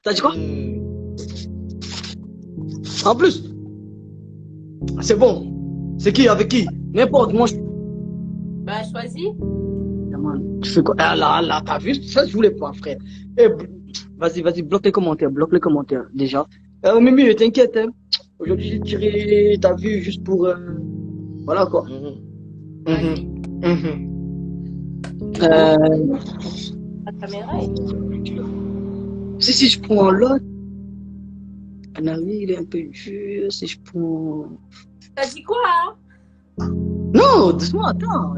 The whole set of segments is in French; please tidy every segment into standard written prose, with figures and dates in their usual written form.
T'as dit quoi? En plus, c'est bon. C'est qui? Avec qui? N'importe, moi, Bah, choisis. tu fais quoi? Ah là, t'as vu? Ça, je voulais pas, frère. Eh, vas-y, bloque les commentaires, déjà. Mimi, t'inquiète, hein. Aujourd'hui, j'ai tiré ta vue juste pour, voilà, quoi. Vas-y. Euh, La caméra est... si je prends l'autre, Anami, il est un peu dur. Si je prends. T'as dit quoi, hein? Non, doucement, attends.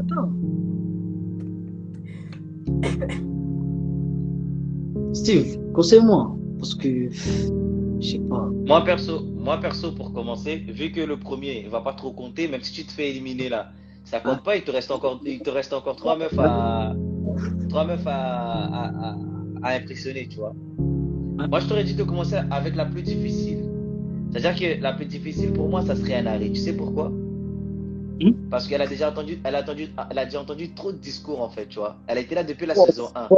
Steve, conseille-moi. Parce que, je sais pas. Moi perso, pour commencer, vu que le premier va pas trop compter, même si tu te fais éliminer là, ça Hein? compte pas, il te reste encore trois meufs à impressionner, tu vois. Hein? Moi, je t'aurais dit de commencer avec la plus difficile. C'est-à-dire que la plus difficile pour moi, ça serait un arrêt. Tu sais pourquoi? Parce qu'elle a déjà entendu trop de discours en fait, tu vois. Elle a été là depuis la saison 1.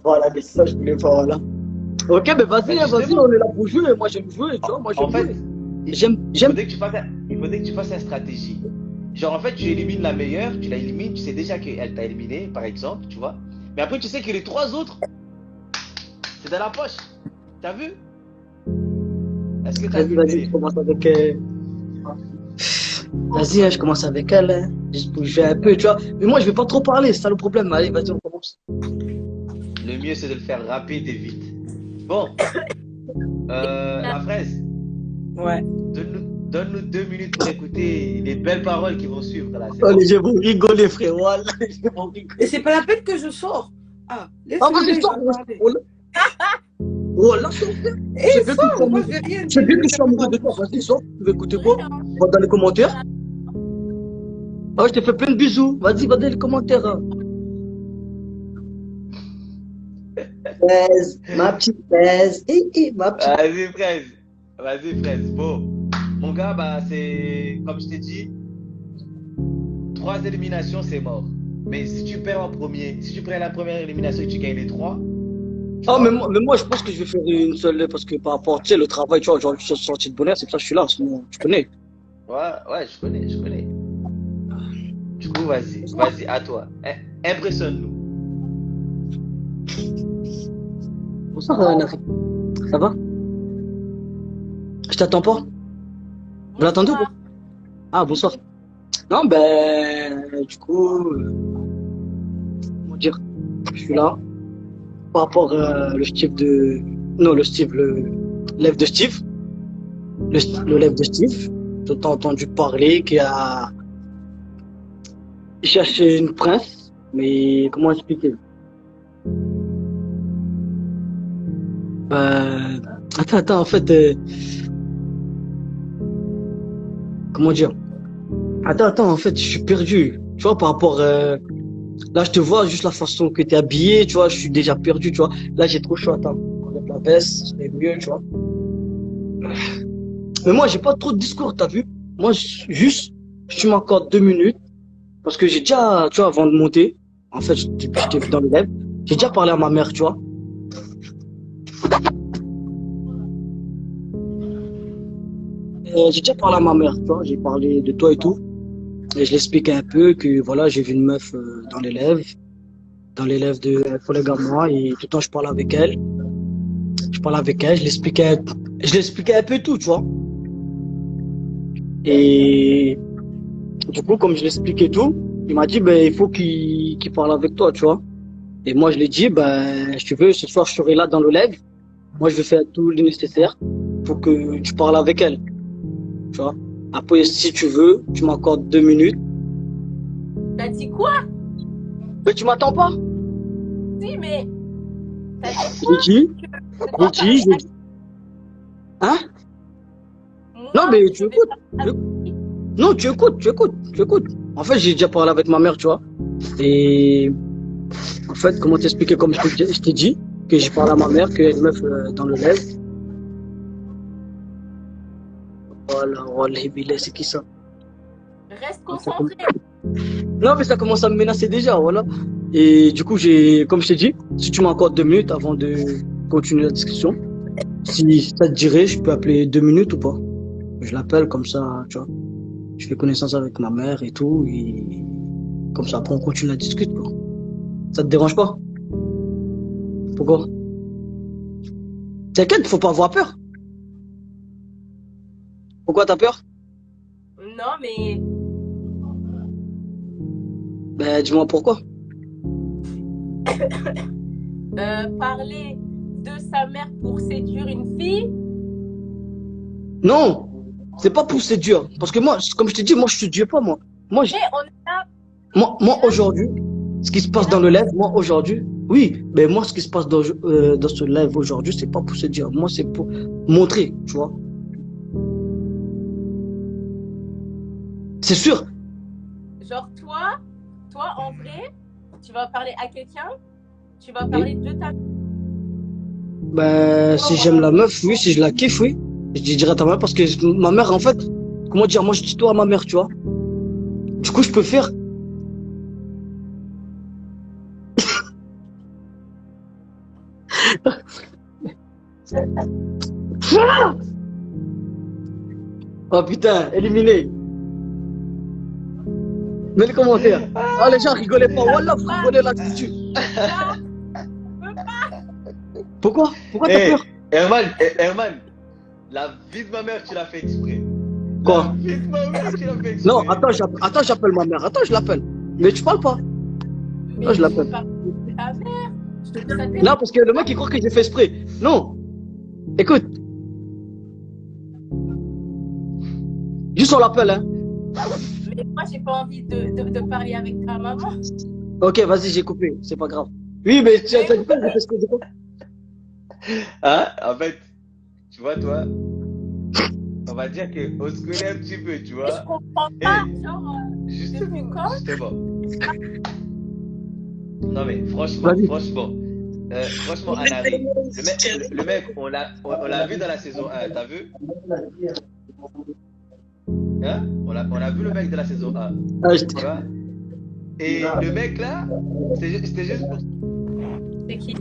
Voilà, mais ça, je voulais pas, voilà. Ok, mais Mais vas-y, justement, on est là pour jouer. Moi, j'aime jouer, tu vois. Moi, en j'aime fait, jouer. il J'aime. il faudrait que tu fasses une stratégie. Genre, en fait, tu élimines la meilleure, tu la élimines, tu sais déjà qu'elle t'a éliminé, par exemple, tu vois. Mais après, tu sais que les trois autres, c'est dans la poche. T'as vu? Est-ce que t'as vu le Vas-y, délire? je commence avec. Vas-y, hein, je commence avec elle, hein. Juste pour jouer un peu, tu vois. Mais moi, je vais pas trop parler, c'est ça le problème. Allez, vas-y, on commence. Le mieux, c'est de le faire rapide et vite. Bon, la fraise, Ouais. donne-nous 2 minutes pour écouter les belles paroles qui vont suivre là. C'est Allez, bon? je vais rigoler, frère. Voilà, je vais rigoler. Et c'est pas la peine que je sors. Ah, Ah, laisse-le, vas-y, je sors. vais parler. Oh là, sors, frère. Et J'ai bien que je suis sors, moi amoureux. je vais rien J'ai dire. bien que je suis amoureux de toi. Vas-y, sors. Tu veux écouter quoi? Va dans les commentaires. Ah, je te fais plein de bisous. Vas-y, va dans les commentaires, hein. Fraise, ma petite fraise. Ma petite. Vas-y, fraise. Bon, mon gars, bah, c'est comme je t'ai dit, 3 éliminations, c'est mort. Mais si tu perds en premier, si tu prends la première élimination et tu gagnes les trois, tu Ah, vois? mais moi, je pense que je vais faire une seule, parce que par rapport, tu sais, le travail, tu vois, genre, je suis sorti de bonheur, c'est pour ça que je suis là, sinon, tu connais. Ouais, je connais. Du coup, vas-y, à toi. Impressionne-nous. Bonsoir, Nafi. Ça va? Je t'attends pas? Vous l'attendez ou pas? Bonsoir. Ah, bonsoir. Non, ben, du coup, comment dire, je suis là. Par rapport le Steve de. Non, le lève de Steve. Le lève de Steve. Je t'ai entendu parler qu'il a cherché une prince, mais comment expliquer? Attends, en fait, comment dire? Attends, en fait, je suis perdu. Tu vois, par rapport. Là, je te vois, juste la façon que tu es habillé, tu vois, je suis déjà perdu, tu vois. Là, j'ai trop chaud, attends. Enlève la veste, c'est mieux, tu vois. Mais moi, j'ai pas trop de discours, t'as vu? Moi, juste, tu m'accordes 2 minutes, parce que j'ai déjà, tu vois, avant de monter, en fait, j'étais dans le live, j'ai déjà parlé à ma mère, tu vois. J'ai déjà parlé à ma mère, tu vois, j'ai parlé de toi et tout. Et je l'expliquais un peu que, voilà, j'ai vu une meuf dans l'élève de un collègue à moi, et tout le temps, je parle avec elle. Je l'expliquais un peu tout, tu vois. Et du coup, comme je l'expliquais tout, il m'a dit, ben, il faut qu'il parle avec toi, tu vois. Et moi, je lui ai dit, ben, si tu veux, ce soir, je serai là dans le live. Moi, je vais faire tout le nécessaire pour que tu parles avec elle, tu vois. Après, si tu veux, tu m'accordes 2 minutes. T'as dit quoi? Mais tu m'attends pas? Si, mais... T'as dit Je quoi? dis, je dis. Hein? Non, Moi, mais je tu vais écoutes. pas... Non, tu écoutes. En fait, j'ai déjà parlé avec ma mère, tu vois. Et en fait, comment t'expliquer, comme je t'ai dit, que j'ai parlé à ma mère, qu'il y a une meuf dans le live. Voilà, c'est qui ça? Reste concentré. Non, mais ça commence à me menacer déjà, voilà. Et du coup, comme je t'ai dit, si tu m'accordes 2 minutes avant de continuer la discussion, Si ça te dirait, je peux appeler 2 minutes ou pas? Je l'appelle comme ça, tu vois. Je fais connaissance avec ma mère et tout. Et comme ça, après, on continue la discute, quoi. Ça te dérange pas? Pourquoi? T'inquiète, faut pas avoir peur. Pourquoi t'as peur? Non, mais Ben, dis-moi pourquoi. parler de sa mère pour séduire une fille, Non, c'est pas pour séduire. Parce que moi, comme je te dis, moi, je séduis pas, moi. Moi, et on est là. moi aujourd'hui, ce qui se passe dans le live, moi, aujourd'hui, oui, mais moi, ce qui se passe dans ce live aujourd'hui, c'est pas pour séduire. Moi, c'est pour montrer, tu vois. C'est sûr. Genre, toi, en vrai, tu vas parler à quelqu'un, tu vas parler de ta Ben, si j'aime la meuf, oui, si je la kiffe, oui. Je dis direct à ma mère parce que ma mère, en fait, comment dire, moi, je dis tout à ma mère, tu vois. Du coup, je peux faire. Oh putain, éliminé. Mets les commentaires. Ah, les gens rigolaient pas. Wallah, vous rigolez là-dessus. Pourquoi? Pourquoi t'as Hey, peur? Herman, la vie de ma mère, tu l'as fait exprès. Quoi? La vie de ma mère, tu l'as fait exprès. Non, attends, j'appelle ma mère. Attends, je l'appelle. Mais tu parles pas. Mais Non, je l'appelle. parler de ta mère. Je te dis ça Non, parce que le mec, il croit que j'ai fait exprès. Non. Écoute. Juste on l'appelle, hein. Mais moi, j'ai pas envie de parler avec ta maman. Ok, vas-y, j'ai coupé. C'est pas grave. Oui, mais tu as dit quoi? J'ai fait ce que j'ai fait. Hein? En fait, tu vois, toi, on va dire qu'on se connaît un petit peu, tu Mais je vois. comprends pas. Hey, Genre, depuis justement, quand? justement. Non, mais franchement, Vas-y. franchement, Anari, le mec, on l'a vu dans la saison 1, t'as vu? Hein? On a vu le mec de la saison 1, Ah, tu vois? Et le mec là, c'était juste pour. C'est qui?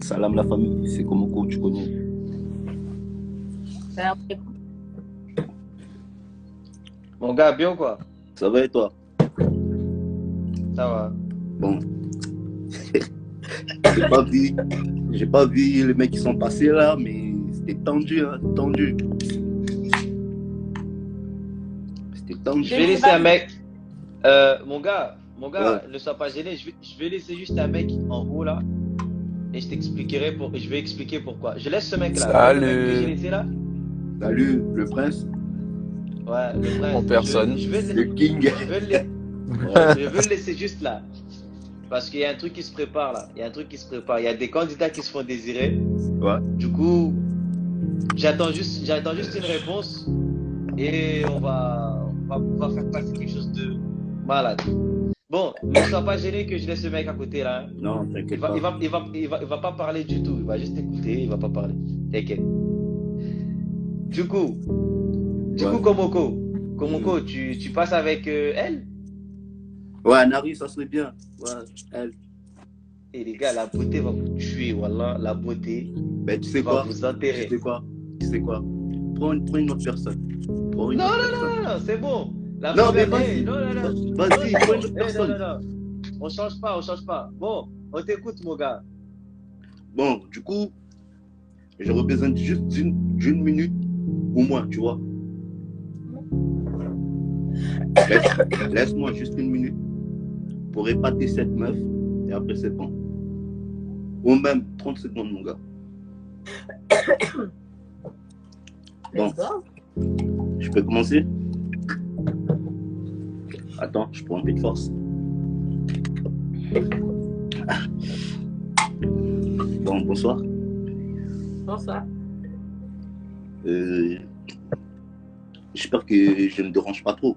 Salam la famille, c'est Komoko, tu connais. Ben, Mon gars, bien ou quoi? Ça va et toi? Ça va. Bon. J'ai pas vu les mecs qui sont passés là, mais c'était tendu, hein, tendu. C'était tendu. Je vais laisser un mec. Mon gars, Ouais. ne sois pas gêné. Je vais laisser juste un mec en haut là. Et je vais expliquer pourquoi. Je laisse ce mec là. Salut. Le mec que j'ai laissé là. Salut, le prince, Ouais, le prince. En personne. Je vais le king. je veux le laisser juste là. Parce qu'il y a un truc qui se prépare là. Il y a un truc qui se prépare. Il y a des candidats qui se font désirer. Ouais. Du coup, j'attends juste une réponse. Et on va faire passer quelque chose de malade. Bon, ne sois pas gêné que je laisse ce mec à côté là. Hein. Non, Il t'inquiète va, pas. il va pas parler du tout. Il va juste écouter. Il va pas parler. T'inquiète. Du coup, Ouais. Komoko, tu passes avec elle? Ouais, Nari, ça serait bien. Ouais, elle. Et les gars, la beauté va vous tuer, wallah. La beauté Ben, tu sais va quoi? vous enterrer. Tu sais quoi? Prends une autre personne. Prends une Non, autre non, personne. non, c'est bon. La Non, mais première, vas-y. non, non, non. Vas-y, prends une autre Non, personne. non. On change pas. Bon, on t'écoute, mon gars. Bon, du coup, j'aurais besoin juste d'une minute au moins, tu vois. Laisse-moi juste une minute pour épater cette meuf et après c'est bon. Ou même 30 secondes, mon gars. Bon, let's go. je peux commencer? Attends, je prends un peu de force. Bon, bonsoir. Bonsoir. J'espère que je ne dérange pas trop.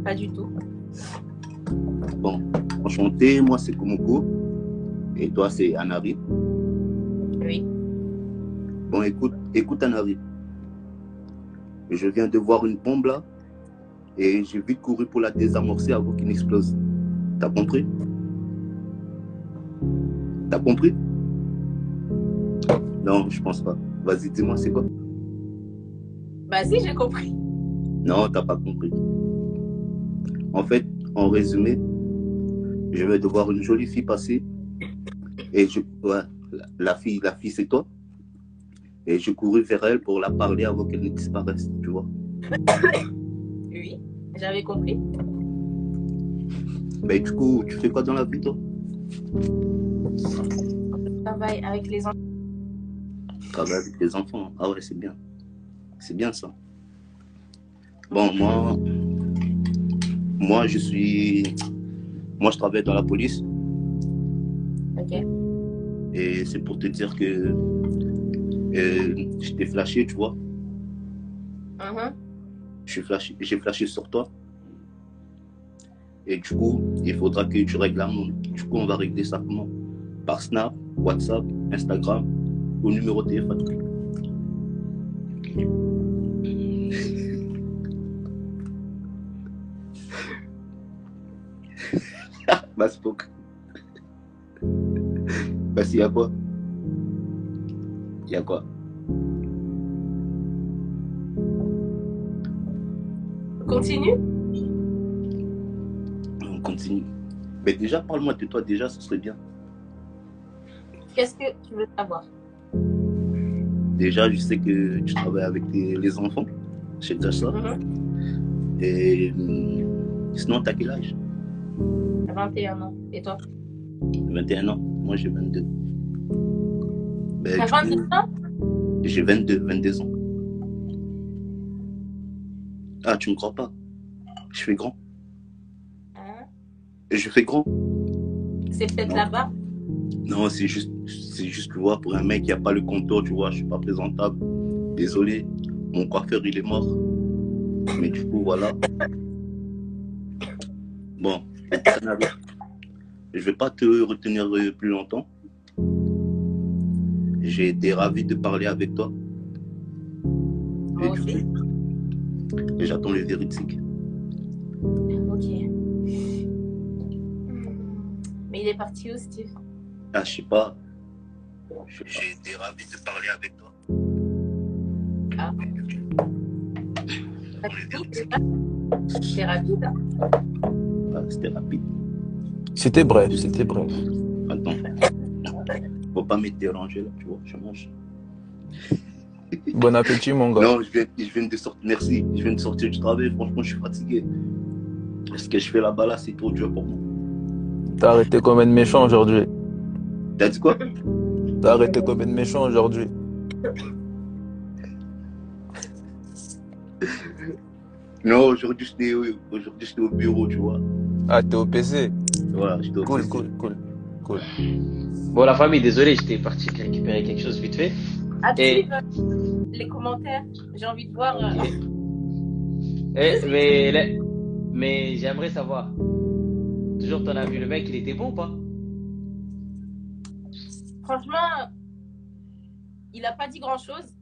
Pas du tout. Bon, enchanté, moi c'est Komoko et toi c'est Anari. Oui. Bon, écoute Anari. Je viens de voir une bombe là et j'ai vite couru pour la désamorcer avant qu'elle n'explose. T'as compris? T'as compris? Non, je pense pas. Vas-y, dis-moi, c'est quoi? Bah si, j'ai compris. Non, t'as pas compris. En fait, en résumé, je vais devoir une jolie fille passer. Et ouais, la fille, c'est toi. Et je courus vers elle pour la parler avant qu'elle ne disparaisse, tu vois. Oui, j'avais compris. Mais du coup, tu fais quoi dans la vie, toi? Je travaille avec les enfants. Tu travailles avec les enfants. Ah ouais, c'est bien. C'est bien ça. Bon, moi, je travaille dans la police. Ok. Et c'est pour te dire que je t'ai flashé, tu vois. J'ai flashé sur toi. Et du coup, il faudra que tu règles l'amende. Du coup, on va régler ça comment? Par Snap, WhatsApp, Instagram ou numéro de téléphone. Bah, c'est pour... Bah, s'il y a quoi? Il y a quoi? Continue. On continue. Mais déjà, parle-moi de toi, déjà, ce serait bien. Qu'est-ce que tu veux savoir? Déjà, je sais que tu travailles avec les enfants. Je sais déjà ça. Et sinon, t'as quel âge? 21 ans. Et toi? 21 ans. Moi, j'ai 22. Ben, T'as 22 ans? J'ai 22 ans. Ah, tu me crois pas? Je fais grand. Hein? Je fais grand. C'est peut-être Non. là-bas. Non, c'est juste, tu vois, pour un mec qui n'a pas le contour, tu vois, je suis pas présentable. Désolé, mon coiffeur, il est mort. Mais du coup, voilà. Bon, je vais pas te retenir plus longtemps. J'ai été ravi de parler avec toi. Moi aussi. Et j'attends le véridique. Ok. Mais il est parti où, Steve? Ah, je sais pas. J'ai été ravi de parler avec toi. Ah. C'est rapide, hein? Ah, c'était rapide. C'était bref, c'était bref. Attends. Faut pas me déranger là, tu vois, je mange. Bon appétit, mon gars. Non, je viens de sortir. Merci. Je viens de sortir du travail. Franchement, je suis fatigué. Ce que je fais là-bas, là, c'est trop dur pour moi. T'as arrêté combien de méchants aujourd'hui? T'as dit quoi? T'as arrêté combien de méchants aujourd'hui? Non, aujourd'hui, j'étais au bureau, tu vois. Ah, t'es au PC? Voilà, j'étais au PC. Cool. Bon, la famille, désolé, j'étais parti récupérer quelque chose vite fait. Active les commentaires. J'ai envie de voir. Mais j'aimerais savoir. Toujours, t'en as vu le mec, il était bon ou pas? Franchement, il a pas dit grand-chose.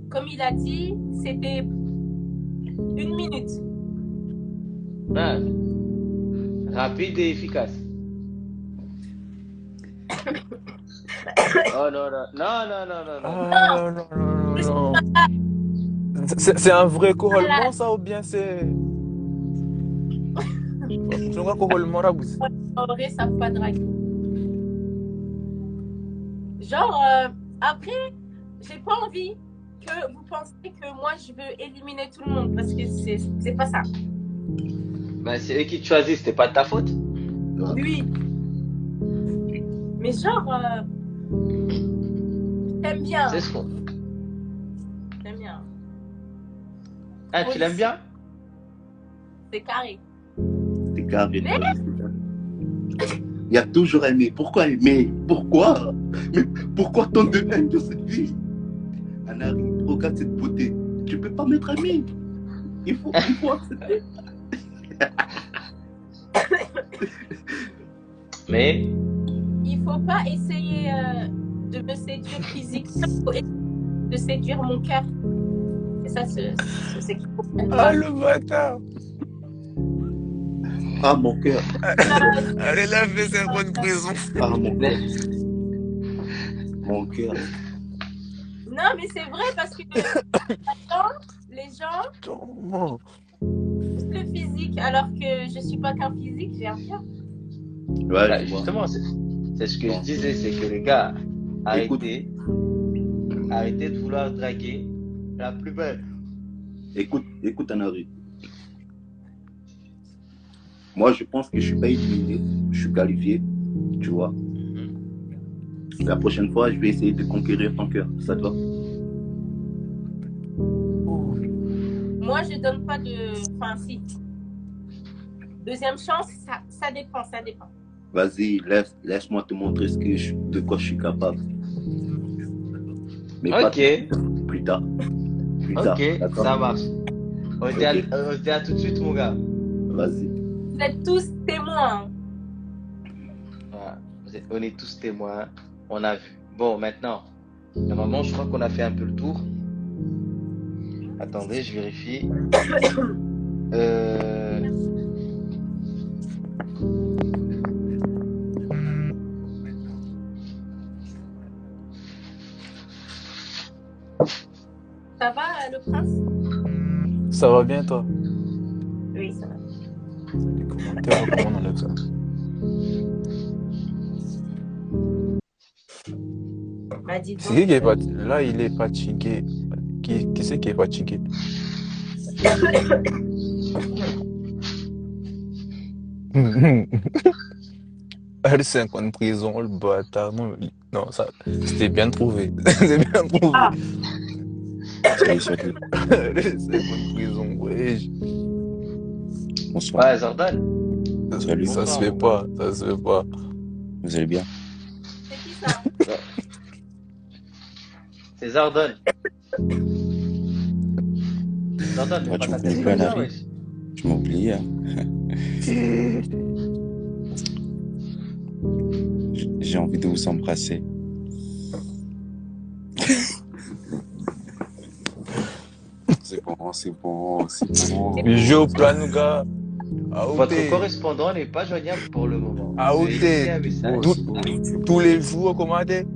Comme il a dit, c'était 1 minute. Ah, rapide et efficace. Oh non. Ah, non. C'est un vrai corollement, ça, ou bien c'est... Je vois corollement là, vous. En vrai, ça pas draguer. Genre, après, j'ai pas envie que vous pensiez que moi, je veux éliminer tout le monde, parce que c'est pas ça. Bah, c'est eux qui te choisissent, c'était pas de ta faute. Oui. Mais genre, j'aime bien. C'est ce qu'on... J'aime bien. Ah, tu l'aimes bien? C'est carré. C'est carré. Il y a toujours aimé. Pourquoi aimer? Pourquoi? Mais pourquoi tant de haine de cette vie? Anari, regarde cette beauté. Tu peux pas m'être ami. Il faut accepter. Mais Il faut pas essayer de me séduire physiquement, il faut essayer de séduire mon cœur. C'est ça, c'est qu'il faut. Ah, le bâtard! Ah, mon cœur. Allez, la fait 5 mois de prison. Ah, mon cœur. Mon cœur. Non, mais c'est vrai parce que les gens, Comment? le physique, alors que je suis pas qu'un physique, j'ai un cœur. Ouais, Voilà, je vois. justement, c'est ce que je Bon. disais, c'est que les gars, Écoute. arrêtez de vouloir draguer la plus belle. Écoute, Anari. Moi, je pense que je suis pas éliminé. Je suis qualifié. Tu vois. La prochaine fois, je vais essayer de conquérir ton cœur. Ça te va? Moi, je donne pas de. Enfin, si. Deuxième chance, ça dépend, ça dépend. Vas-y, laisse-moi te montrer de quoi je suis capable. Mais pas Ok, plus tard. Plus tard, ok, d'accord? ça marche. On se dit à- Ok. on se dit à tout de suite, mon gars. Vas-y. Vous êtes tous témoins. Voilà. On est tous témoins. On a vu. Bon, maintenant, normalement, je crois qu'on a fait un peu le tour. Attendez, je vérifie. Ça va, le prince? Ça va bien, toi? Oui, ça va. Les commentaires, comment on enlève ça? Bah, dis donc. C'est qui est fatigué? Là, il est fatigué. Qui c'est qui est fatigué? Allez, 5 ans de prison, le bâtard. Non, ça, c'était bien trouvé. C'est bien trouvé. Ah. Salut, salut. Allez, 5 ans de prison, ouais. Bonsoir. Ouais, Jordan. Salut. Ça se Bonsoir, fait mon pas, ça se fait pas. Vous allez bien? C'est qui ça? C'est Jordan. Jordan, Ah, mais tu pas me connais ta pas, tête, Larry? wesh. Tu m'as oublié, hein? J'ai envie de vous embrasser. C'est bon, c'est bon, c'est bon. Jo Planuga. Votre correspondant n'est pas joignable pour le moment. Aouté. Veuillez laisser un message. Tout- C'est bon, c'est bon. Tous les jours, comment t'es?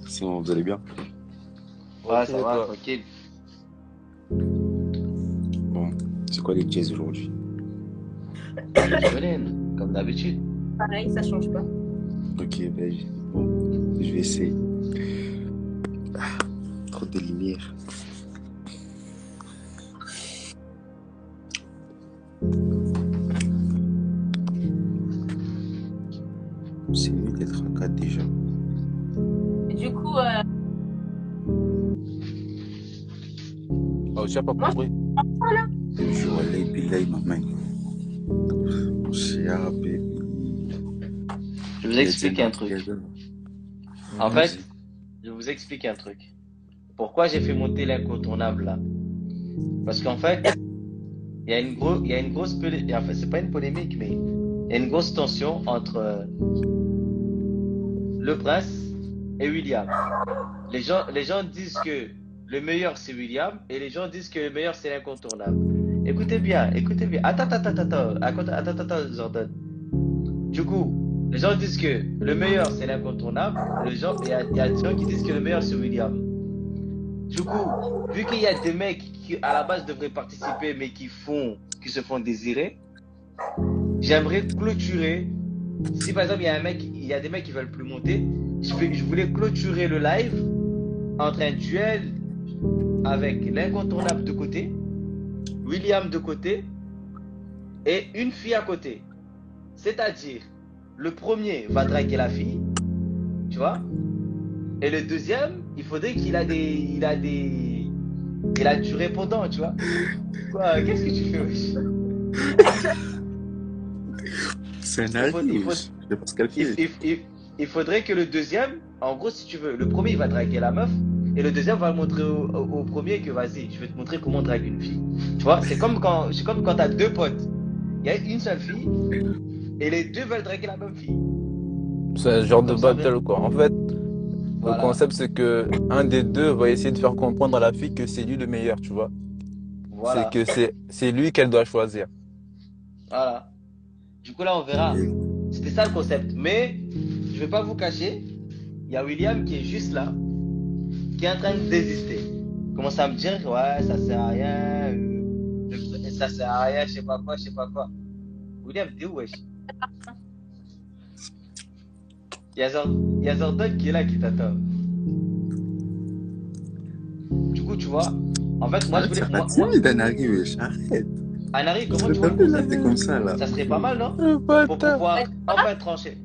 Sinon, vous allez bien? Ouais, Ok, ça va, toi. tranquille. Bon, c'est quoi les jazz aujourd'hui? Jolene, comme d'habitude. Pareil, ça change pas. Ok, ben, bon, je vais essayer. Ah, trop de lumière. C'est mieux d'être à 4 déjà. Du coup, Oh, tu n'as pas Moi, compris. Je vois les billes, maman. Cher baby. Je vous explique un truc. En Vas-y. fait, je vous explique un truc. Pourquoi j'ai fait monter l'incontournable là? Parce qu'en fait, il y a une grosse polémique. Enfin, c'est pas une polémique, mais il y a une grosse tension entre le prince et William. Les gens disent que le meilleur c'est William et les gens disent que le meilleur c'est l'incontournable. Écoutez bien, écoutez bien. Attends, Jordan. Du coup, les gens disent que le meilleur c'est l'incontournable. Il y a des gens qui disent que le meilleur c'est William. Du coup, vu qu'il y a des mecs qui à la base devraient participer mais qui se font désirer, j'aimerais clôturer. Si par exemple il y a des mecs qui veulent plus monter, je voulais clôturer le live entre un duel avec l'incontournable de côté, William de côté et une fille à côté. C'est-à-dire, le premier va draguer la fille, tu vois, et le deuxième, il faudrait qu'il a du répondant, tu vois. Quoi, qu'est-ce que tu fais, wesh? C'est un Il faut- allié, je sais pas ce qu'elle fait. Il faudrait que le deuxième, en gros, si tu veux, le premier il va draguer la meuf et le deuxième va montrer au premier que vas-y, je vais te montrer comment draguer une fille. Tu vois, c'est comme quand t'as deux potes. Il y a une seule fille et les deux veulent draguer la même fille. C'est un genre de Comme ça, battle, quoi. En fait, Voilà. le concept, c'est que un des deux va essayer de faire comprendre à la fille que c'est lui le meilleur, tu vois. C'est Voilà. que c'est lui qu'elle doit choisir. Voilà. Du coup, là, on verra. Et- C'était ça le concept. Mais, je vais pas vous cacher, il y a William qui est juste là, qui est en train de désister. Commence à me dire, ouais, ça sert à rien, ça sert à rien, je sais pas quoi, je sais pas quoi. William, t'es où, wesh? Il y a Zordon qui est là, qui t'attend. Du coup, tu vois, en fait, moi, je Arrête, voulais. sois pas Moi, timide, Anari, wesh. Arrête. Anari, Parce comment que tu vois t'as le vu, là, concept? t'es comme ça, là. Ça serait pas mal, non? Le Pour bâtard. pouvoir enfin trancher.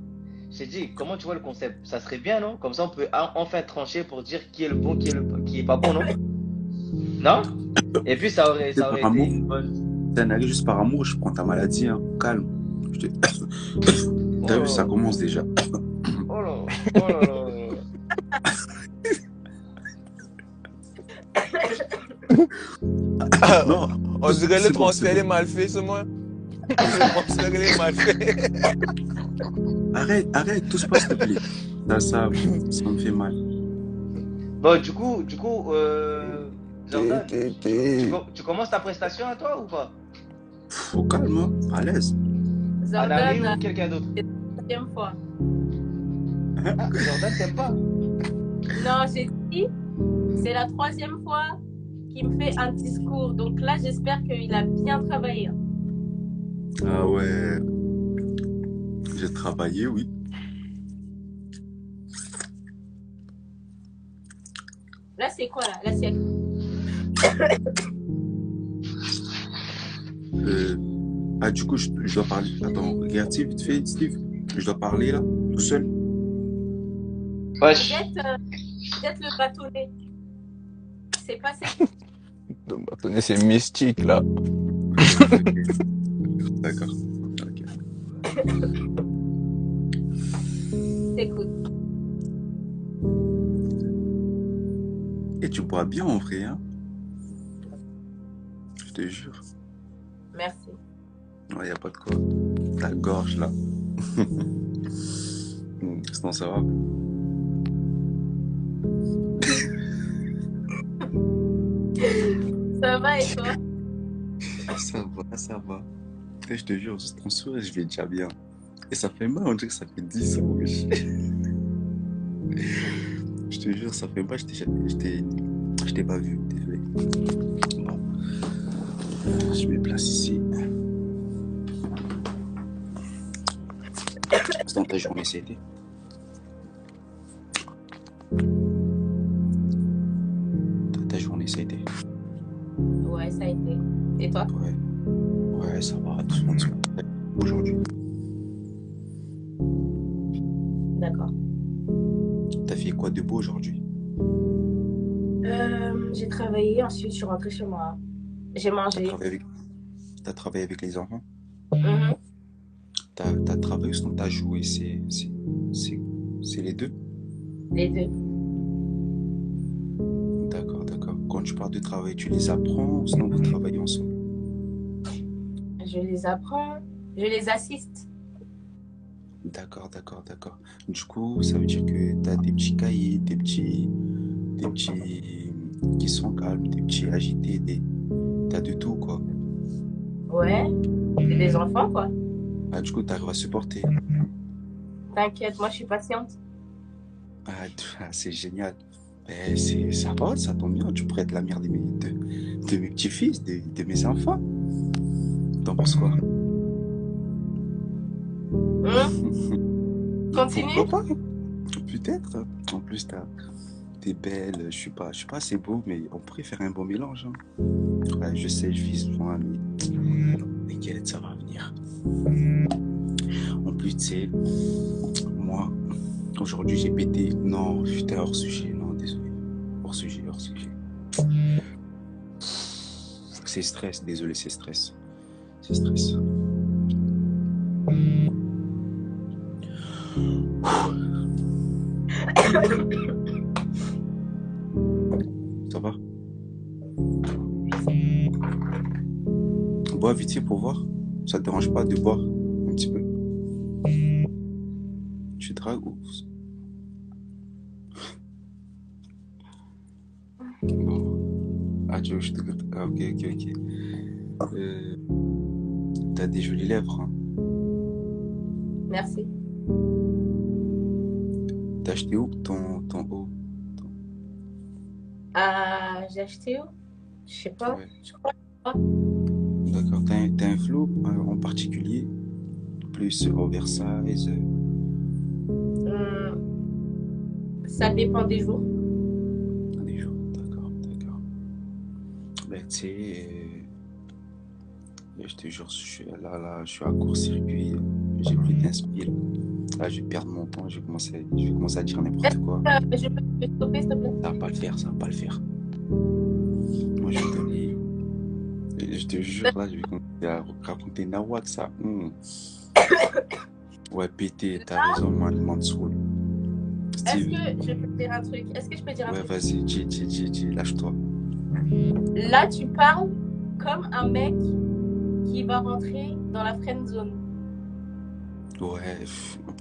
J'ai dit, comment tu vois le concept? Ça serait bien, non? Comme ça, on peut enfin trancher pour dire qui est le bon, qui est pas bon, non? Non? Et puis, ça aurait C'est par été amour. une bonne. Anari, juste par amour, je prends ta maladie, hein. Calme. Je te- T'as vu, ça Oh, commence déjà. oh là, oh là là. Non, On dirait le c'est bon, transfert c'est est mal fait, c'est moi. Le transfert est mal fait. bon. Arrête, touche pas, s'il te plaît. Ça me fait mal. Bon, du coup, Jordan, Té. tu commences ta prestation à toi ou pas? Faut calme, hein. À l'aise. Anari Jordan, ou quelqu'un d'autre? c'est la deuxième fois. Ah, Jordan, t'aimes pas? Non, j'ai dit, c'est la troisième fois qu'il me fait un discours. Donc là, j'espère qu'il a bien travaillé. Ah ouais. J'ai travaillé, oui. Là, c'est quoi là? Là, c'est Du coup, je dois parler. Attends, regarde vite fait, Steve. Je dois parler là, tout seul. Wesh. peut-être le bâtonnet. C'est passé. Le bâtonnet, c'est mystique, là. Ok. D'accord. Ok. Écoute. Et tu bois bien en vrai, hein? Je te jure. Merci. Ouais, y a pas de quoi. Ta gorge là. Sinon, ça va. Ça va et toi? Ça va. Et je te jure, ton sourire, je vais déjà bien. Et ça fait mal, on dirait que ça fait 10 ans, wesh. Je te jure, ça fait mal, je t'ai pas vu, désolé. Bon. Je me place ici. Dans ta journée, c'était. Ta journée, ça a été. Ouais, ça a été. Et toi? Ouais, ça va, doucement. Aujourd'hui. D'accord. T'as fait quoi de beau aujourd'hui? J'ai travaillé, ensuite je suis rentrée chez moi. J'ai mangé. T'as travaillé avec les enfants? Mhm. T'as travaillé ou sinon t'as joué? C'est les deux? Les deux. D'accord. Quand tu parles de travail, tu les apprends ou sinon vous travaillez ensemble? Je les apprends, je les assiste. D'accord. Du coup, ça veut dire que t'as des petits cahiers, des petits qui sont calmes, des petits agités, t'as de tout, quoi. Ouais, c'est des enfants, quoi. Ah, du coup, t'arrives à supporter. T'inquiète, moi je suis patiente. C'est génial. Ça va, ça tombe bien. Tu pourrais être la mère de mes petits-fils, de mes enfants. T'en penses quoi? Continue. Pourquoi pas? Peut-être. En plus, t'es belle. Je suis pas assez beau, mais on pourrait faire un bon mélange, hein. Ouais, je sais, je vise loin, mais t'inquiète, ça va venir. En plus, tu sais, moi, aujourd'hui, j'ai pété. Non, putain, hors sujet. Non, désolé. Hors sujet. C'est stress, désolé, c'est stress. Ça va? Bois vite fait pour voir. Ça te dérange pas de boire un petit peu? Tu dragues ou... Bon. tu veux que je te... Ah, ok. Euh, T'as des jolies lèvres, hein. Merci. T'as acheté où ton haut? J'ai acheté où? Je sais pas. Ouais, Je crois pas. d'accord. T'as un flow en particulier? Plus oversize? Hum, Ça dépend des jours. Des jours, d'accord. Ben, tu sais, je te jure, je suis à court-circuit. J'ai plus d'inspiration. Là, je vais perdre mon temps. Je vais commencer à dire n'importe quoi. Je peux te stopper, s'il te plaît? Ça va pas le faire. Moi, je vais donner. Je te jure, là, je vais commencer à raconter nawak, ça. Ouais, pété, t'as raison, moi, le monde saoul. Est-ce Steve, que je peux te dire un truc? Est-ce que je peux dire un ouais, truc? vas-y, dis, lâche-toi. Là, tu parles comme un mec qui va rentrer dans la friend zone. Ouais,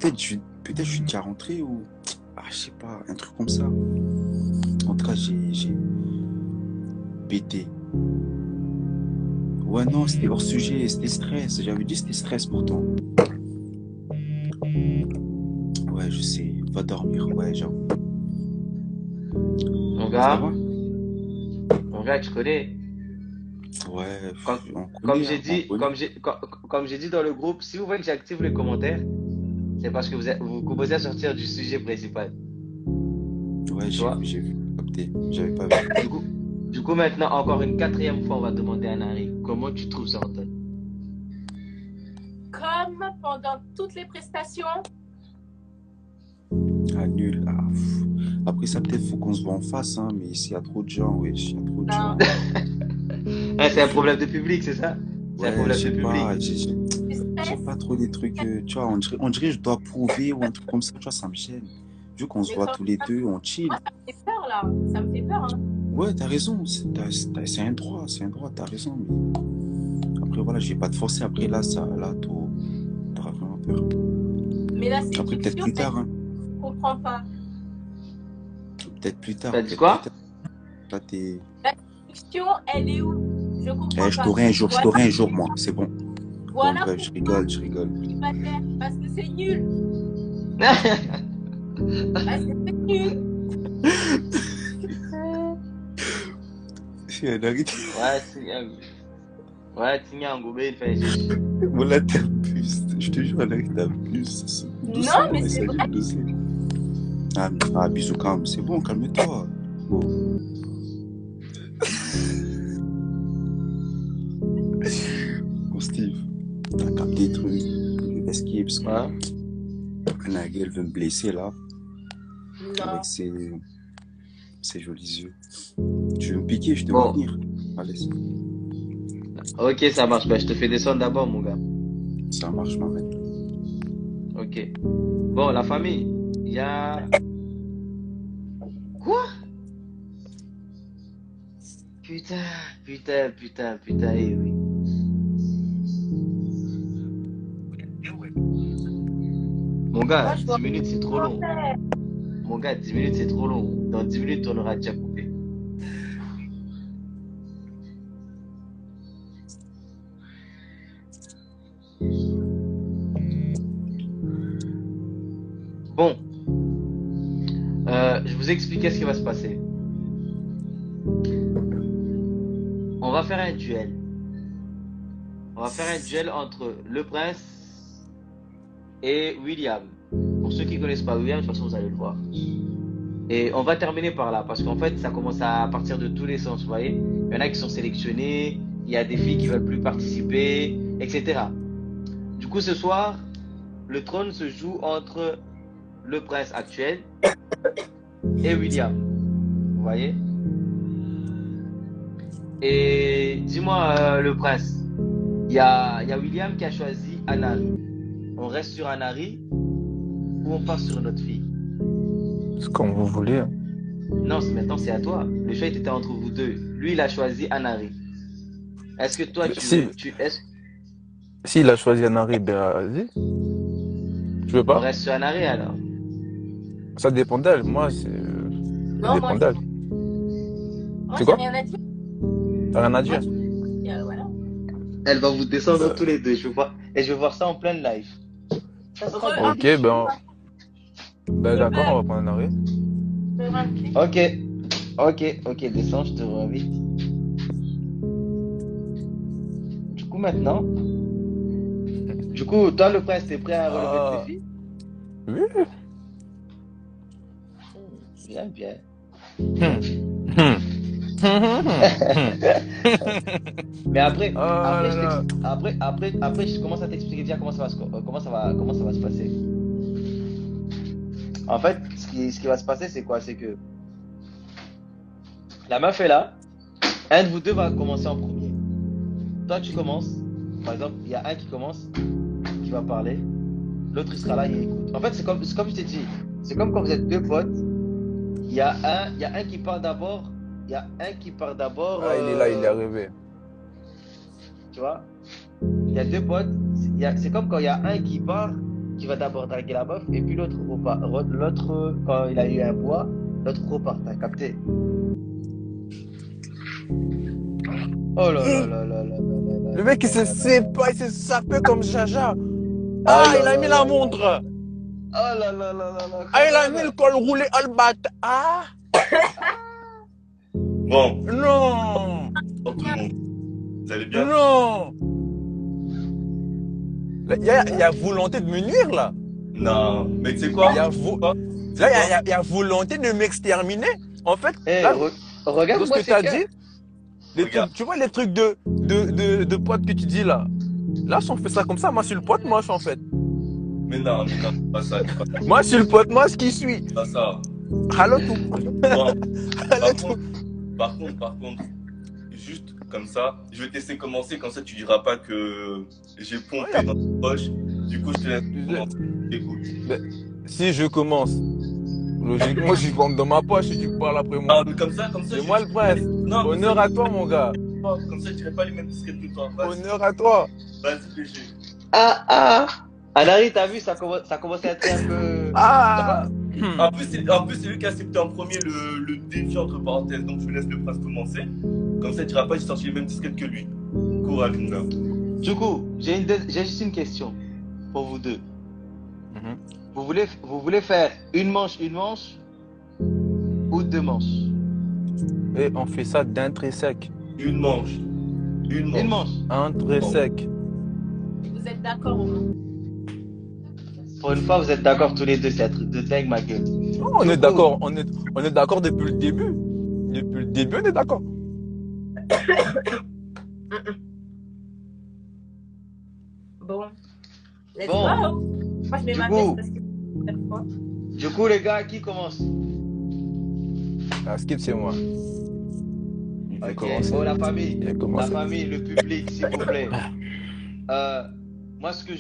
peut-être je suis déjà rentré ou. Ah, je sais pas, un truc comme ça. En tout cas, j'ai pété. Ouais, non, c'était hors sujet, c'était stress. J'avais dit c'était stress pourtant. Ouais, je sais, va dormir, ouais, j'avoue. Mon Ça gars, va? tu connais. Ouais, Comme, on comme connaît, j'ai hein, on dit, connaît. comme j'ai dit dans le groupe, si vous voyez que j'active les commentaires, c'est parce que vous commencez à sortir du sujet principal. Ouais, Tu j'ai vois? vu, capté. J'avais pas vu. Du coup, maintenant, encore une quatrième fois, on va demander à Nari, comment tu trouves ça, Antoine? Comme pendant toutes les prestations. Ah, nul. Ah, pff. Après ça, peut-être faut qu'on se voit en face, hein, mais s'il y a trop de gens, wesh, il y a trop de Non. gens. Ah, c'est un problème de public, c'est ça? C'est un Ouais, problème je de sais pas, public. j'ai pas trop des trucs, tu vois, on dirait que je dois prouver ou un truc comme ça, tu vois, ça me gêne. Vu qu'on se Mais voit quand tous les deux, on chill. moi, ça me fait peur là. Ça me fait peur. Hein. Ouais, t'as raison, c'est un droit, t'as raison, mais après, voilà, je vais pas te forcer. Après, là, t'auras vraiment peur. Mais la Après, peut-être séduction, plus tard, hein. je comprends pas. Peut-être plus tard, T'as dit quoi? Là, t'es... La séduction, elle est où? Je comprends Eh, je pas. t'aurai un jour, moi, c'est bon. Voilà Bon, bref, je pourquoi rigole. célibataire, parce que c'est nul. Parce que c'est nul. Ouais, Tinyango, il fait. Voilà, t'abuses. Je te jure, là, t'abuses. Non, mais c'est vrai. Ah, bisous, calme. C'est bon, calme-toi. Bon. Bon, Steve, t'as capté le truc. Je vais esquiver parce que Nagel veut me blesser là. Non. Avec ses jolis yeux. Tu veux me piquer, je te Bon. vois venir. Allez, Ok, ça marche. Bah, je te fais descendre d'abord, mon gars. ça marche, ma mère. Ok. Bon, la famille, il y a. Quoi? Putain, eh oui. Mon gars, Moi, je vois 10 minutes c'est trop long. Mon gars, 10 minutes c'est trop long. Dans 10 minutes, on aura déjà coupé. Bon, je vous expliquais ce qui va se passer. On va faire un duel. On va faire un duel entre le prince et William. Pour ceux qui ne connaissent pas William, de toute façon, vous allez le voir. Et on va terminer par là, parce qu'en fait, ça commence à partir de tous les sens, vous voyez. Il y en a qui sont sélectionnés, il y a des filles qui ne veulent plus participer, etc. Du coup, ce soir, le trône se joue entre le prince actuel et William. Vous voyez? Et dis-moi, le prince, il y a William qui a choisi Anari. On reste sur Anari ou on passe sur notre fille? C'est comme vous voulez. Hein. Non, maintenant c'est à toi. Le choix était entre vous deux. Lui, il a choisi Anari. Est-ce que toi, S'il a choisi Anari, ben vas-y. Tu veux on pas? reste sur Anari alors? Ça dépend d'elle. Moi, c'est. Ça Non, dépend moi, d'elle. moi C'est j'ai quoi? rien à dire. T'as rien à Moi, dire? voilà. Elle va vous descendre tous les deux. Et je veux voir ça en pleine live. Ça sera Ah, Ok, ben d'accord, on va prendre un arrêt. Ok, descends, je te réinvite. Du coup, toi, le prince, t'es prêt à relever le Ah, défi? oui. Bien, bien. Mais après, Oh après, là là. après, je commence à t'expliquer déjà comment ça va se passer. En fait, ce qui va se passer, c'est quoi? C'est que la meuf est là, un de vous deux va commencer en premier. Toi, tu commences. Par exemple, il y a un qui commence, qui va parler. L'autre, il sera là, il écoute. En fait, c'est comme je t'ai dit. C'est comme quand vous êtes deux potes. Il y a un qui part d'abord. Il y a un qui part d'abord. Ah, il est là, il est arrivé. Tu vois? Il y a deux potes. C'est comme quand il y a un qui part, qui va d'abord draguer la meuf, et puis l'autre repart. L'autre, quand il a eu un bois, l'autre repart. T'as capté? Oh là là là là là là là là. Le mec, il se sépare, il s'est sapé comme Jaja. Ah, il a mis la montre. Oh là là là là là. Ah, il a mis le col roulé à le battre. Ah, Bon, non, pour tout le monde. Vous allez bien? non. Il y a volonté de me nuire, là. Non, mais tu sais quoi? Il y a Quoi? il y a volonté de m'exterminer. En fait, Eh, là, dans regarde-moi ce que ces tu as cœurs. dit, les Regarde. trucs, tu vois les trucs de potes que tu dis là. Là, si on fait ça comme ça, moi, je suis le pote moche, en fait. Mais non, pas ça, pas ça. Moi, je suis le pote moche qui suit. Pas ça. Allô, tout. Bon, Allô, tout. par contre, juste comme ça, je vais te laisser commencer, comme ça tu diras pas que j'ai pompé Ouais. dans ta poche. Du coup, je te laisse commencer. Écoute. Si je commence, logiquement, je rentre dans ma poche et tu parles après moi. Ah, mais comme ça, C'est moi le prince. Non, Honneur à toi, mon gars. comme ça, je dirais pas les mêmes disquettes que toi. Vas-y, Honneur à toi. vas-y, péché. Anari, t'as vu, ça commence à être un peu. Ah. En plus, c'est lui qui a accepté en premier le défi entre parenthèses. Donc, je laisse le prince commencer. Comme ça, tu diras pas j'ai sorti les mêmes disquettes que lui. Courage, mon gars. Du coup, j'ai juste une question pour vous deux. Mhm. Vous voulez faire une manche ou deux manches? Et on fait ça d'un trait sec. Une manche. Une manche. Un trait sec. Vous êtes d'accord au moins? Pour une fois, vous êtes d'accord tous les deux, c'est un truc de dingue, ma gueule. Non, on est d'accord. On est d'accord depuis le début. Depuis le début, on est d'accord. Bon. Let's Bon. go. Moi, je mets Du ma coup. veste parce que c'est la première fois. Du coup, les gars, qui commence? Ah, skip, c'est moi. Il a Ok, commencé. oh la famille. Il a La commencé. famille, le public, s'il vous plaît. Moi, ce que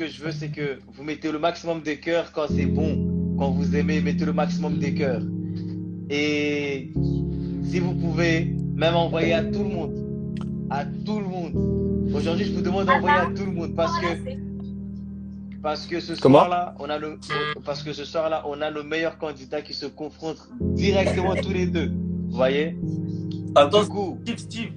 je veux, c'est que vous mettez le maximum de cœurs quand c'est bon. Quand vous aimez, mettez le maximum de cœurs. Et si vous pouvez, même envoyer à tout le monde. À tout le monde. Aujourd'hui, je vous demande d'envoyer à tout le monde parce que ce Comment? soir-là, on a le meilleur candidat qui se confronte directement tous les deux. Vous voyez? Attends, Du coup, Steve.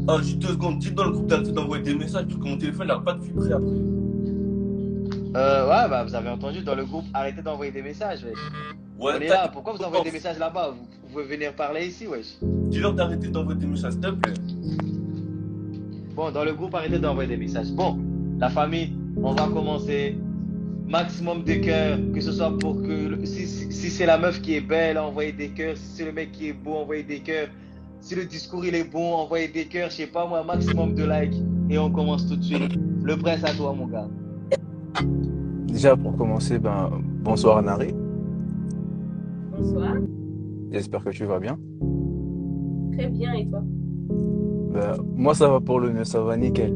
Ah, juste 2 secondes. Dis dans le groupe d'envoyer des messages parce que mon téléphone n'a pas de vibrer après. ouais, bah, vous avez entendu dans le groupe, arrêtez d'envoyer des messages, wesh. Ouais, On est là, pourquoi vous envoyez des messages là-bas? Vous pouvez venir parler ici, wesh. Dis-leur d'arrêter d'envoyer des messages, s'il te plaît. Bon, dans le groupe, arrêtez d'envoyer des messages. Bon, la famille, on va commencer. Maximum de cœurs, que ce soit pour que. Si c'est la meuf qui est belle, envoyez des cœurs. Si c'est le mec qui est beau, envoyez des cœurs. Si le discours il est bon, envoyez des cœurs. Je sais pas moi, maximum de likes. Et on commence tout de suite. Le prince à toi, mon gars. Déjà, pour commencer, bonsoir Nari. Bonsoir. J'espère que tu vas bien. Très bien, et toi? Moi, ça va pour le mieux, ça va nickel.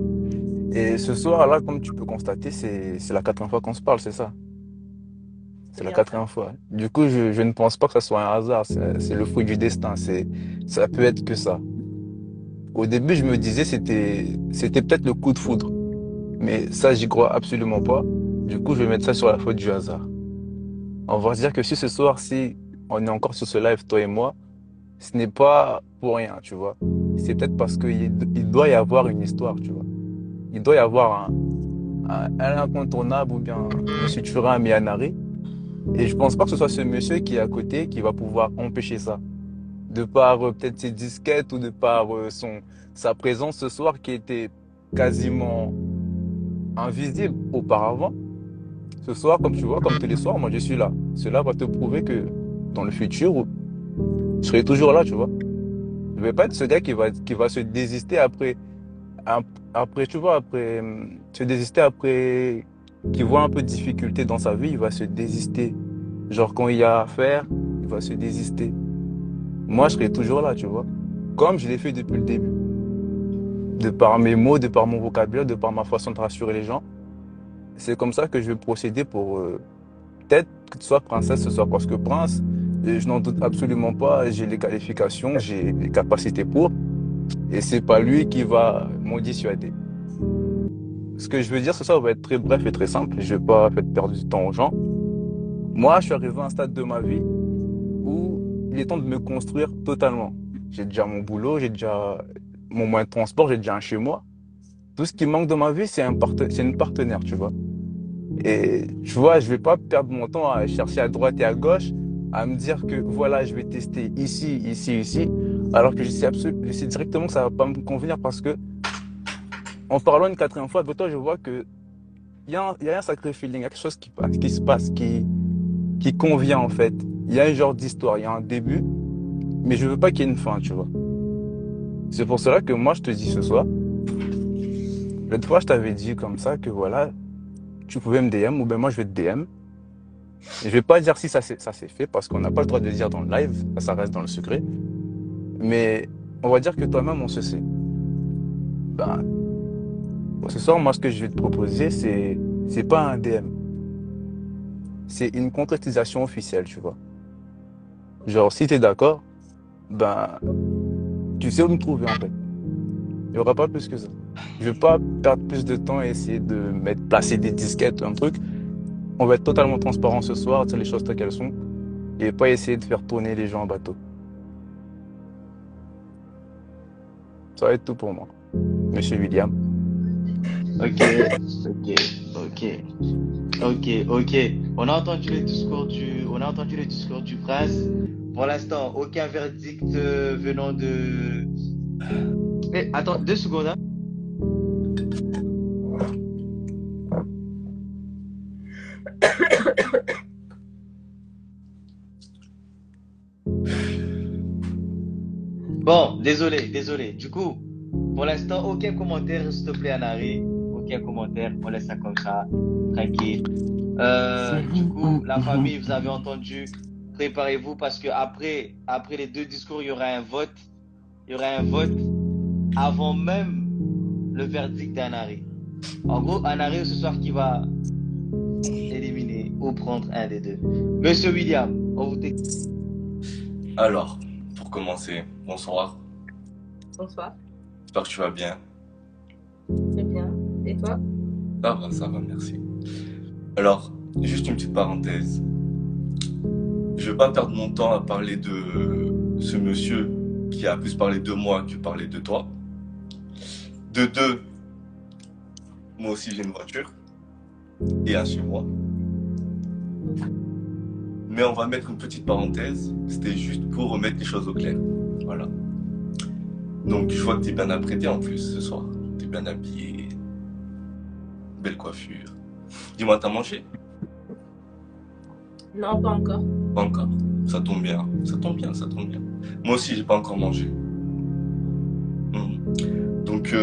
Et ce soir-là, comme tu peux constater, c'est la 4e fois qu'on se parle, c'est ça? C'est la bien 4e fois. Du coup, je ne pense pas que ça soit un hasard. C'est le fruit du destin. Ça peut être que ça. Au début, je me disais c'était peut-être le coup de foudre. Mais ça, j'y crois absolument pas. Du coup, je vais mettre ça sur la faute du hasard. On va se dire que si ce soir, si on est encore sur ce live, toi et moi, ce n'est pas pour rien, tu vois. C'est peut-être parce qu'il doit y avoir une histoire, tu vois. Il doit y avoir un incontournable ou bien Monsieur Turin Mianari. Et je pense pas que ce soit ce monsieur qui est à côté qui va pouvoir empêcher ça. De par peut-être ses disquettes ou de par sa présence ce soir qui était quasiment invisible auparavant. Ce soir, comme tu vois, comme tous les soirs, moi je suis là. Cela va te prouver que dans le futur, je serai toujours là, tu vois. Je vais pas être ce gars qui va se désister après, tu vois, se désister après, qui voit un peu de difficulté dans sa vie, il va se désister. Genre, quand il y a à faire, il va se désister. Moi, je serai toujours là, tu vois. Comme je l'ai fait depuis le début. De par mes mots, de par mon vocabulaire, de par ma façon de rassurer les gens. C'est comme ça que je vais procéder pour peut-être que tu sois princesse ce soir. Parce que prince, je n'en doute absolument pas. J'ai les qualifications, j'ai les capacités pour. Et c'est pas lui qui va m'en dissuader. Ce que je veux dire ce soir va être très bref et très simple. Je vais pas faire perdre du temps aux gens. Moi, je suis arrivé à un stade de ma vie où il est temps de me construire totalement. J'ai déjà mon boulot, j'ai déjà mon moyen de transport, j'ai déjà un chez moi. Tout ce qui manque dans ma vie, c'est une partenaire, tu vois. Et tu vois, je vais pas perdre mon temps à chercher à droite et à gauche, à me dire que voilà, je vais tester ici, ici, ici, alors que je sais directement que ça va pas me convenir parce que, en parlant une quatrième fois de toi, je vois que il y a un sacré feeling, il y a quelque chose qui se passe, qui convient en fait. Il y a un genre d'histoire, il y a un début, mais je veux pas qu'il y ait une fin, tu vois. C'est pour cela que moi, je te dis ce soir, l'autre fois, je t'avais dit comme ça que voilà, tu pouvais me DM ou ben moi, je vais te DM. Et je vais pas dire si ça s'est fait parce qu'on n'a pas le droit de le dire dans le live, ça reste dans le secret. Mais on va dire que toi-même, on se sait. Ben, ce soir, moi, ce que je vais te proposer, c'est pas un DM. C'est une concrétisation officielle, tu vois. Genre, si t'es d'accord, ben, tu sais où me trouver, en fait. Il n'y aura pas plus que ça. Je vais pas perdre plus de temps à essayer de placer des disquettes ou un truc. On va être totalement transparent ce soir, dire les choses telles qu'elles sont, et pas essayer de faire tourner les gens en bateau. Ça va être tout pour moi. Monsieur William. Ok, ok. On a entendu le discours du prince. Pour l'instant, aucun verdict venant de. Eh, attends, 2 secondes, hein. Bon, désolé. Du coup, pour l'instant, aucun commentaire, s'il te plaît, Anari. Aucun commentaire, on laisse ça comme ça, tranquille. Du coup, la famille, vous avez entendu, préparez-vous parce que après les 2 discours, il y aura un vote. Il y aura un vote avant même le verdict d'Anari. En gros, Anari, ce soir, qui va éliminer ou prendre un des 2. Monsieur William, on vous t'écoute. Alors, pour commencer, bonsoir. Bonsoir. J'espère que tu vas bien. Très bien. Et toi? Ça va, merci. Alors, juste une petite parenthèse. Je ne vais pas perdre mon temps à parler de ce monsieur qui a plus parlé de moi que parler de toi. De 2, moi aussi j'ai une voiture et un chez moi. Mais on va mettre une petite parenthèse. C'était juste pour remettre les choses au clair. Voilà. Donc, je vois que tu es bien apprêté en plus ce soir. Tu es bien habillé. Belle coiffure. Dis-moi, t'as mangé? Non, pas encore. Pas encore. Ça tombe bien. Moi aussi, j'ai pas encore mangé. Donc,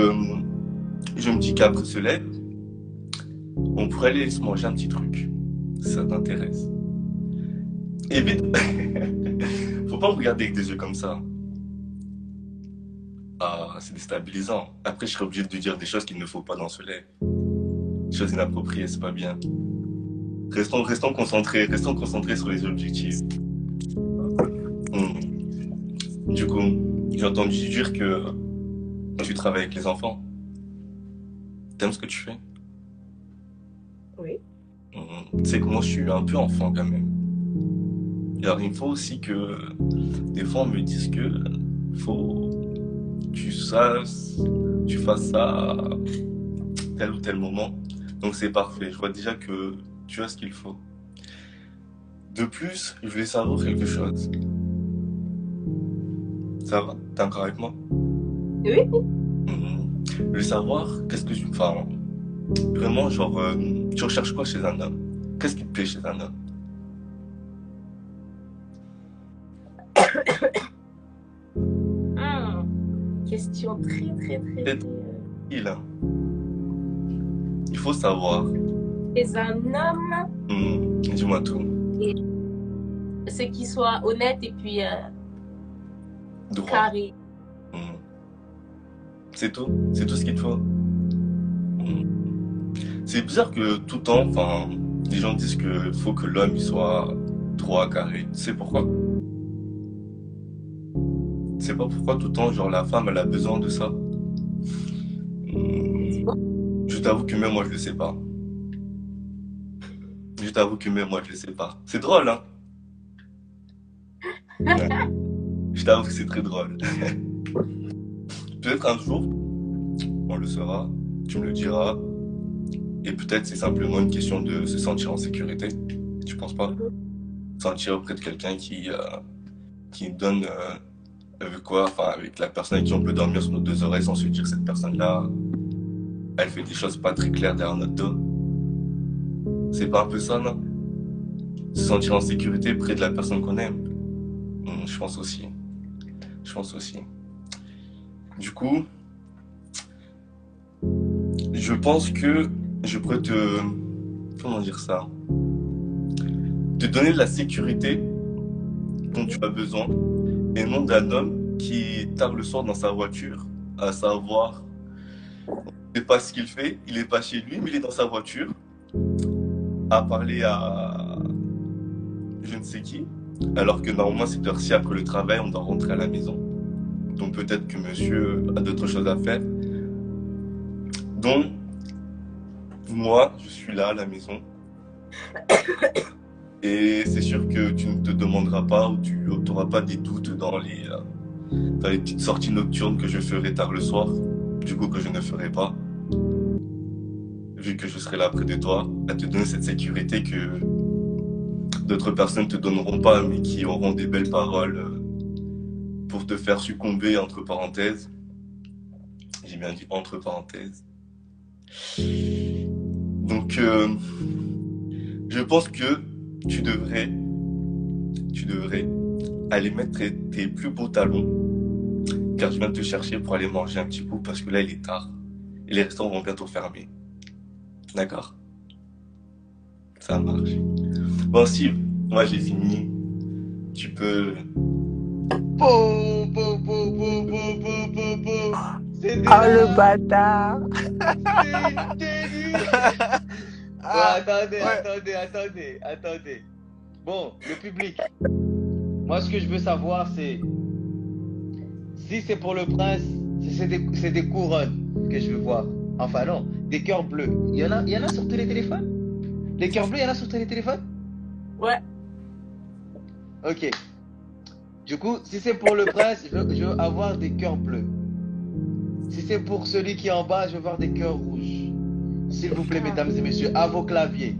je me dis qu'après ce live, on pourrait aller se manger un petit truc. Si ça t'intéresse. Et vite. Faut pas me regarder avec des yeux comme ça. Ah, c'est déstabilisant. Après, je serais obligé de dire des choses qu'il ne faut pas dans ce live. Des choses inappropriées, c'est pas bien. Restons concentrés sur les objectifs. Du coup, j'ai entendu dire que tu travailles avec les enfants. T'aimes ce que tu fais? Oui. Tu sais que moi, je suis un peu enfant quand même. Alors, il faut aussi que des fois on me dise que faut tu fasses ça à tel ou tel moment. Donc c'est parfait. Je vois déjà que tu as ce qu'il faut. De plus, je voulais savoir quelque chose. Ça va? T'es encore avec moi? Oui. Je voulais savoir qu'est-ce que tu... Enfin, vraiment, genre, tu recherches quoi chez un homme? Qu'est-ce qui te plaît chez un homme? Question très. Il faut savoir. C'est un homme, Dis-moi tout. c'est qu'il soit honnête et puis Droit. carré. C'est tout? C'est tout ce qu'il te faut? C'est bizarre que tout le temps, enfin, les gens disent qu'il faut que l'homme il soit droit, carré. Tu sais pourquoi? C'est pas pourquoi tout le temps, genre la femme elle a besoin de ça. Je t'avoue que même moi je le sais pas. Je t'avoue que même moi je le sais pas. C'est drôle, hein? Ouais. Je t'avoue que c'est très drôle. Peut-être un jour, on le saura, tu me le diras. Et peut-être c'est simplement une question de se sentir en sécurité. Tu penses pas? Sentir auprès de quelqu'un qui donne avec quoi, enfin avec la personne avec qui on peut dormir sur nos deux oreilles sans se dire que cette personne-là, elle fait des choses pas très claires derrière notre dos. C'est pas un peu ça, non? Se sentir en sécurité près de la personne qu'on aime. Je pense aussi. Je pense aussi. Du coup, je pense que je pourrais te... Comment dire ça? Te donner de la sécurité dont tu as besoin et non d'un homme qui, tard le soir dans sa voiture, à savoir, on ne sait pas ce qu'il fait, il n'est pas chez lui, mais il est dans sa voiture, à parler à je ne sais qui, alors que normalement, cette heure-ci, après le travail, on doit rentrer à la maison. Donc peut-être que monsieur a d'autres choses à faire. Donc, moi, je suis là à la maison. Et c'est sûr que tu ne te demanderas pas ou tu n'auras pas des doutes dans les petites sorties nocturnes que je ferai tard le soir. Du coup, que je ne ferai pas. Vu que je serai là près de toi, à te donner cette sécurité que d'autres personnes ne te donneront pas, mais qui auront des belles paroles pour te faire succomber, entre parenthèses. J'ai bien dit entre parenthèses. Donc, je pense que tu devrais aller mettre tes plus beaux talons, car je viens de te chercher pour aller manger un petit coup, parce que là, il est tard. Et les restaurants vont bientôt fermer. D'accord? Ça marche. Bon, Steve, moi j'ai fini. Tu peux... Ah, le bâtard! Attendez. Bon, le public. Moi, ce que je veux savoir, c'est si c'est pour le prince, si c'est des couronnes que je veux voir. Enfin non, des cœurs bleus. Il y en a sur tous les téléphones? Les cœurs bleus, il y en a sur tous les téléphones? Ouais. Ok. Du coup, si c'est pour le prince, je veux avoir des cœurs bleus. Si c'est pour celui qui est en bas, je veux voir des cœurs rouges. S'il vous plaît, mesdames et messieurs, à vos claviers.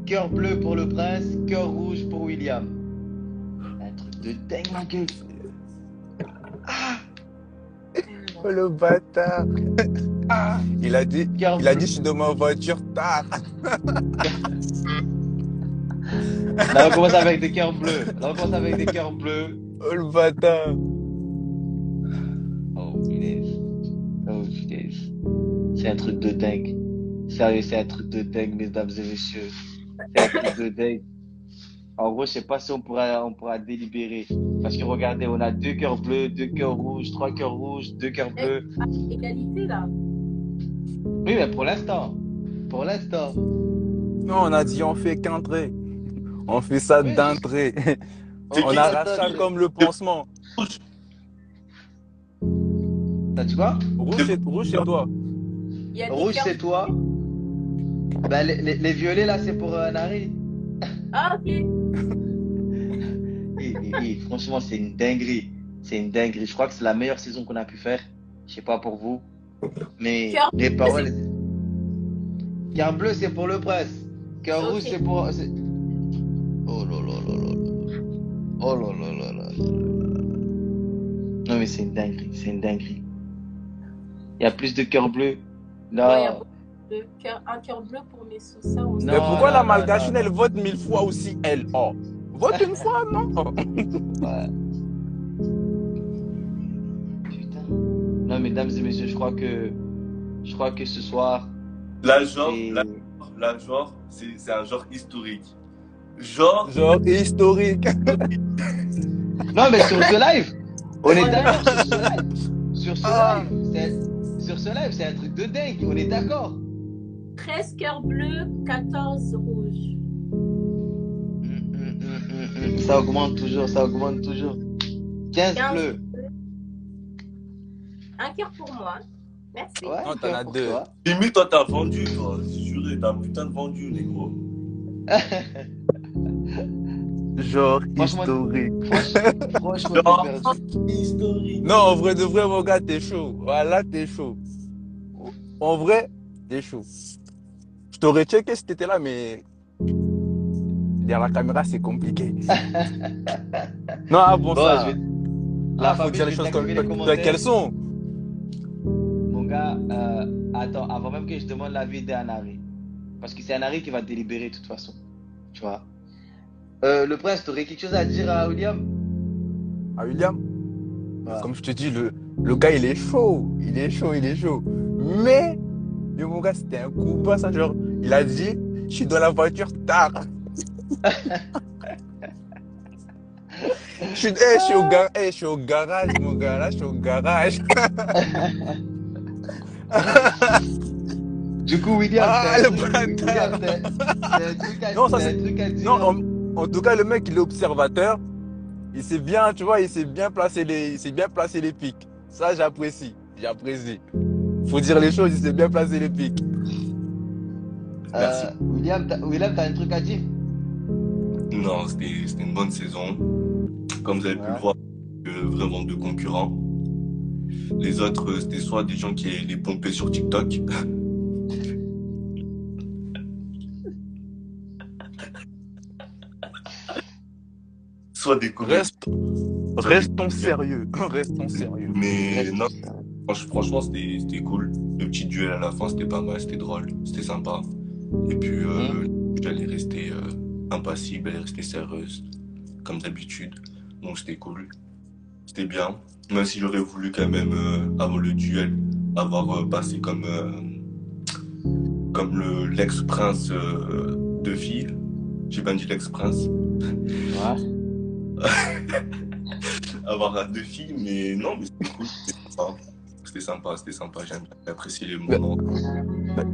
Cœur bleu pour le prince, cœur rouge pour William. Un truc de dingue, ma gueule. Oh, le bâtard! Il a dit, je suis dans ma voiture tard. Là, on commence avec des cœurs bleus. Oh, le bâtard! Oh, punaise. C'est un truc de dingue. Sérieux, c'est un truc de dingue, mesdames et messieurs. C'est un truc de dingue. En gros, je sais pas si on pourra délibérer. Parce que regardez, on a 2 cœurs bleus, 2 cœurs rouges, 3 cœurs rouges, 2 cœurs bleus. Égalité, là. Oui, mais pour l'instant. Non, on a dit on fait qu'un trait. On fait ça Oui. d'un trait. C'est On qui arrache ça comme le pansement. T'as dit quoi? Rouge, c'est toi. Il y a des Rouge, cœurs- c'est toi. Bah, les violets, là, c'est pour Nari. Ah, ok. franchement, c'est une dinguerie. C'est une dinguerie. Je crois que c'est la meilleure saison qu'on a pu faire. Je sais pas pour vous. Mais Cœur les bleu, paroles. Cœur bleu, c'est pour le prince. Cœur rouge, Ok. c'est pour. Oh là là là là là. Oh là là là là là. Non, mais c'est une dinguerie. C'est une dinguerie. Il y a plus de cœur bleu. Ouais, il y a Non. beaucoup de cœur, un cœur bleu pour mes Sosa aussi. Mais Non, pourquoi la non, non, Malgachine, non, elle vote 1000 fois aussi, elle? Oh, vote une fois, non? Ouais. Putain. Non, mesdames et messieurs, je crois que ce soir, La genre, c'est. la genre, c'est un genre historique. Genre, Genre historique. Non, mais sur ce live, on est Ouais. d'accord sur ce live. Sur ce Ah. live, c'est un truc de dingue. On est d'accord. 13 cœurs bleus, 14 rouges. Ça augmente toujours, ça augmente toujours. 15 15 bleus. Un cœur pour moi. Merci. Ouais, Non, t'en cœur as pour deux. toi. limite, toi, t'as vendu, toi. Juré, t'as putain de vendu, négro. Genre Franchement, historique. Franchement, Genre, t'es perdu. historique. Non, en vrai, de vrai, mon gars, t'es chaud. Voilà, t'es chaud. En vrai, t'es chaud. Je t'aurais checké si t'étais là, mais derrière la caméra, c'est compliqué. Non, ah bon, Bon, ça. la Faut famille, dire je les vais choses t'activer les telles commentaires. qu'elles sont. Mon gars, attends, avant même que je demande l'avis d'Anari. Parce que c'est Anari qui va délibérer de toute façon. Tu vois. Le prince, t'aurais quelque chose à dire à William? Ah, William, Ouais. comme je te dis, le gars, il est chaud. Il est chaud, il est chaud. Mais, mon gars, c'était un coup bas, ça. Genre, il a dit, je suis dans la voiture tard. Je suis au garage, mon gars. Là, je suis au garage. Du coup, William, Ah, t'as un le truc, bâtard. William, t'as un truc à, Non, ça, t'as un c'est. truc à dire. Non, en tout cas, le mec, il est observateur. Il sait bien, tu vois, il sait bien placer les pics. Ça, j'apprécie. J'apprécie. Faut dire les choses, il sait bien placer les pics. Merci. William, t'as un truc à dire? Non, c'était une bonne saison. Comme vous avez pu le voir, vraiment deux concurrents. Les autres, c'était soit des gens qui les pompaient sur TikTok. Soit des comédiens. Restons sérieux. Restons sérieux. Mais non, franchement, c'était cool. Le petit duel à la fin, c'était pas mal, c'était drôle, c'était sympa. Et puis, j'allais rester impassible, elle est restée sérieuse, comme d'habitude. Donc, c'était cool. C'était bien. Même si j'aurais voulu quand même, avant le duel, avoir passé comme l'ex-prince de filles. J'ai bien dit l'ex-prince. Ouais. Avoir deux filles, mais non, mais c'était cool, c'était sympa, j'ai apprécié les moments.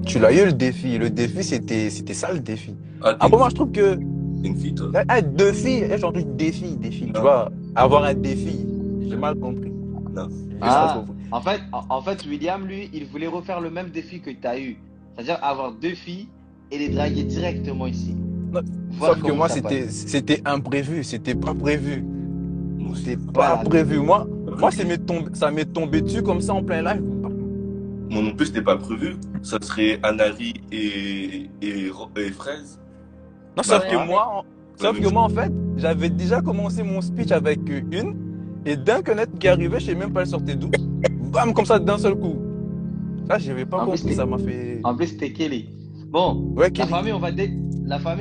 Tu l'as eu le défi. Le défi, c'était ça le défi. Ah, Après, moi, je trouve que. t'es une fille, toi? Deux filles, j'ai entendu défi. Tu Non. vois, avoir un défi. J'ai mal compris. Non. J'ai mal compris. En fait, William, lui, il voulait refaire le même défi que tu as eu. C'est-à-dire avoir deux filles et les draguer directement ici. Non, Voir sauf que comment moi, ça passe. c'était imprévu. C'était pas prévu. Moi aussi. C'était pas Voilà. prévu. Moi, ça m'est tombé dessus comme ça en plein live. Moi non plus, c'était pas prévu. Ça serait Anari et Fraise. Non, sauf Ouais. que moi, en fait, j'avais déjà commencé mon speech avec une, et d'un connect qui arrivait, je sais même pas elle sortait d'où. Bam, comme ça, d'un seul coup. Ça, j'avais pas En plus, compris, ça m'a fait. En plus, c'était Kelly. Bon, Ouais, la Kelly. famille, on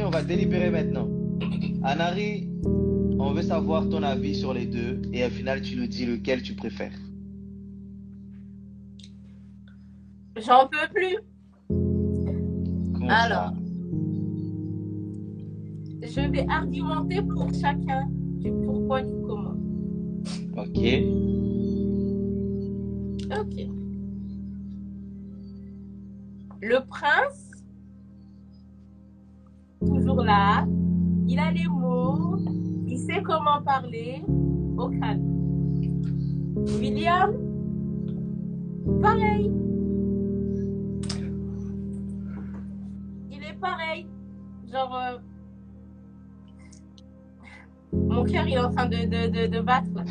va délibérer maintenant. Anari, on veut savoir ton avis sur les deux et au final, tu nous dis lequel tu préfères. J'en peux plus. Comment Alors, je vais argumenter pour chacun du pourquoi, du comment. ça? Ok. Ok. Le prince, toujours là, il a les mots, il sait comment parler, au calme. William, pareil. Il est pareil. Genre, Mon cœur, il est en train de battre. Là.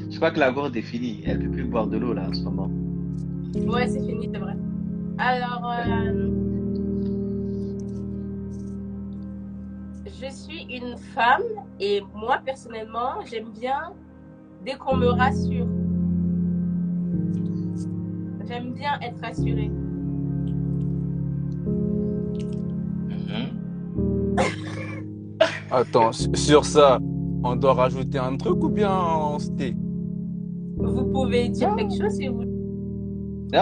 Je crois que la gourde est finie. Elle ne peut plus boire de l'eau là en ce moment. Ouais, c'est fini, c'est vrai. Alors, je suis une femme et moi, personnellement, j'aime bien dès qu'on me rassure. J'aime bien être rassurée. Attends, sur ça, on doit rajouter un truc ou bien on se tait? Vous pouvez dire quelque chose si vous... Non.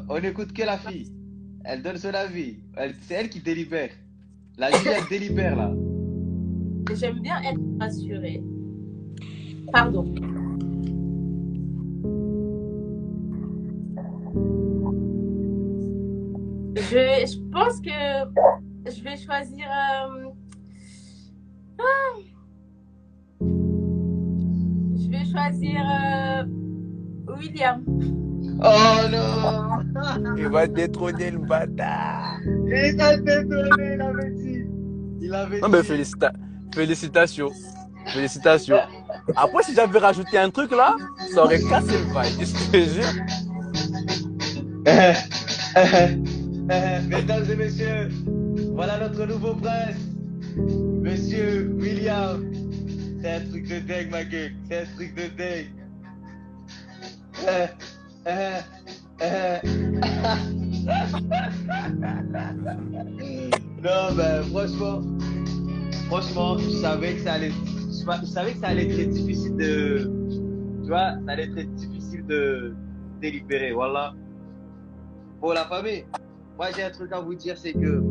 On n'écoute que la fille. Elle donne son avis. C'est elle qui délibère. La juge, elle délibère là. J'aime bien être rassurée. Pardon. Je pense que je vais choisir... Je vais choisir William. Oh non! Il va détrôner le bâtard. Il a détonné, il avait dit. Il avait Non, mais dit. félicitations. Félicitations. Après, si j'avais rajouté un truc là, ça aurait cassé le bail. Je te jure. Mesdames et messieurs, voilà notre nouveau prince, Monsieur William. C'est un truc de dingue, ma gueule. C'est un truc de dingue. Non, ben franchement, je savais que ça allait être difficile de, tu vois, ça allait être difficile de délibérer, voilà. Pour la famille, moi j'ai un truc à vous dire, c'est que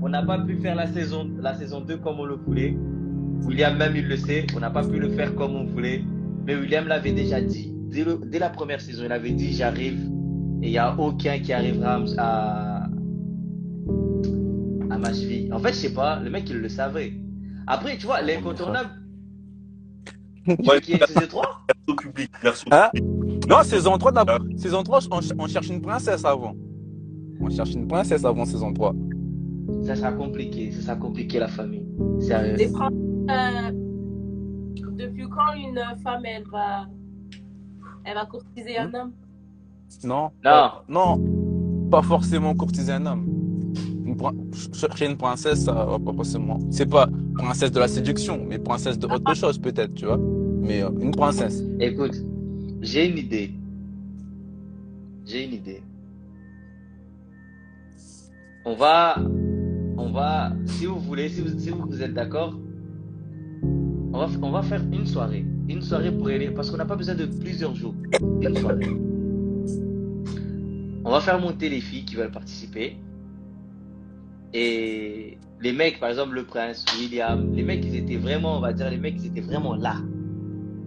on n'a pas pu faire la saison 2 comme on le voulait. William même il le sait, on n'a pas pu le faire comme on voulait. Mais William l'avait déjà dit, dès la première saison, il avait dit j'arrive et il n'y a aucun qui arrivera à ma cheville. En fait, je sais pas, le mec il le savait. Après, tu vois, l'incontournable, Ouais, qui est saison 3, version publique, version Hein? publique. Non, saison 3, on cherche une princesse avant. On cherche une princesse avant saison 3. ça sera compliqué la famille. Sérieux. Depuis quand une femme, elle va courtiser un homme? Non, Non. pas forcément courtiser un homme. Chercher une princesse, ça va pas forcément. C'est pas princesse de la séduction, mais princesse de autre chose peut-être, tu vois. Mais une princesse. Écoute, j'ai une idée. On va, si vous voulez, si vous êtes d'accord, on va faire une soirée pour élire, parce qu'on n'a pas besoin de plusieurs jours. Une soirée. On va faire monter les filles qui veulent participer. Et les mecs, par exemple le prince, William, les mecs ils étaient vraiment, on va dire, les mecs ils étaient vraiment là.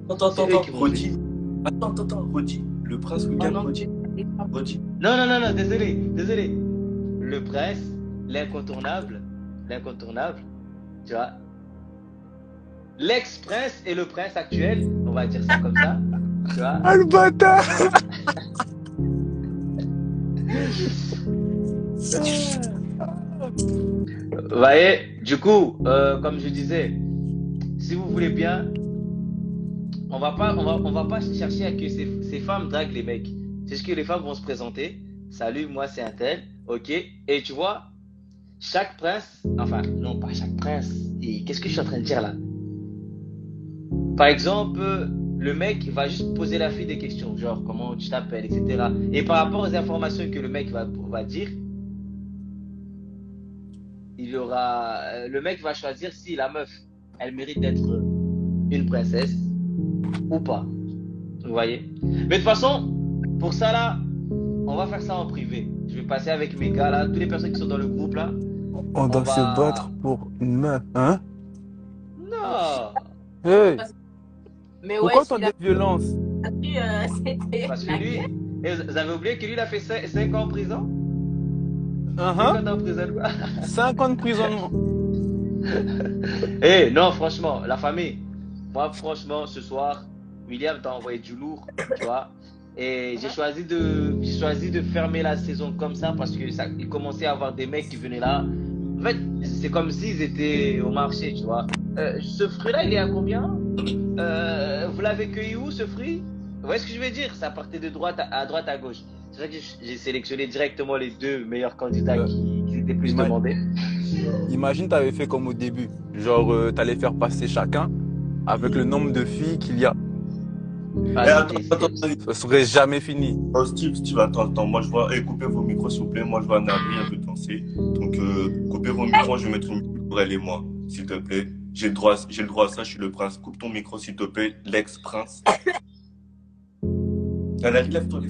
Attends, C'est eux qui vont redis. Attends, redis. Le prince William, redis. Non, désolé. Le prince, l'incontournable, tu vois. L'ex-prince et le prince actuel, on va dire ça comme ça, tu vois. Ah, le bâtard! Vous voyez, du coup, comme je disais, si vous voulez bien, on va pas chercher à que ces femmes draguent les mecs. C'est ce que les femmes vont se présenter. Salut, moi c'est un tel, ok. Et tu vois, chaque prince, enfin non pas chaque prince. Et qu'est-ce que je suis en train de dire là? Par exemple, le mec va juste poser la fille des questions, genre comment tu t'appelles, etc. Et par rapport aux informations que le mec va dire, le mec va choisir si la meuf, elle mérite d'être une princesse ou pas. Vous voyez? Mais de toute façon, pour ça là, on va faire ça en privé. Je vais passer avec mes gars là, toutes les personnes qui sont dans le groupe là. On doit se battre pour une meuf, hein? Non! Hey! Mais Pourquoi ouais, tant de violence? c'était Parce que lui, et vous avez oublié que lui il a fait 5 ans en prison? 50 d'emprisonnement. 50 emprisonnements. Eh, non, franchement, la famille. Moi, franchement, ce soir, William t'a envoyé du lourd, tu vois. Et j'ai choisi de fermer la saison comme ça parce que il commençait à avoir des mecs qui venaient là. En fait, c'est comme s'ils étaient au marché, tu vois. Ce fruit-là, il est à combien? Vous l'avez cueilli où, ce fruit? Vous voyez ce que je veux dire? Ça partait de droite à gauche. C'est vrai que j'ai sélectionné directement les deux meilleurs candidats qui étaient plus demandés. Imagine, t'avais fait comme au début. Genre, t'allais faire passer chacun avec le nombre de filles qu'il y a. Attends. Ça serait jamais fini. Oh, Steve, attends. Moi, je vois. Coupez vos micros, s'il vous plaît. Moi, je vois Nari, elle veut danser. Donc, coupez vos micros. Je vais mettre une musique pour elle et moi, s'il te plaît. J'ai le droit à ça. Je suis le prince. Coupe ton micro, s'il te plaît. L'ex-prince. Nari, lève-toi.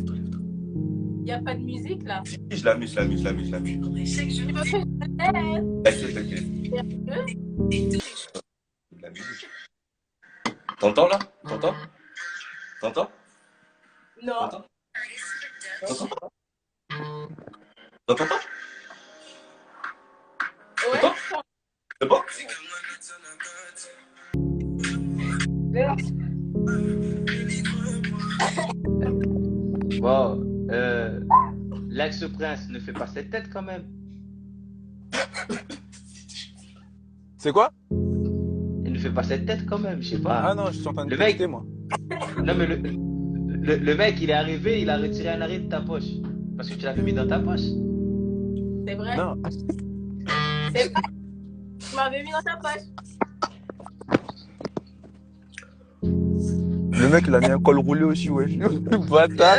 Il n'y a pas de musique là. Si, je la mets. Tu veux que je T'inquiète. La musique. T'entends là? T'entends? Non. T'entends pas? Ouais. C'est bon? Bon, l'ex-prince ne fait pas cette tête quand même. C'est quoi? Il ne fait pas cette tête quand même, je sais pas. Ah non, je suis en train de Le mec- texter, moi. Non mais le mec, il est arrivé, il a retiré un arrêt de ta poche. Parce que tu l'avais mis dans ta poche. C'est vrai. Non. C'est vrai. Tu m'avais mis dans ta poche. Le mec, il a mis un col roulé aussi, wesh. Bâtard.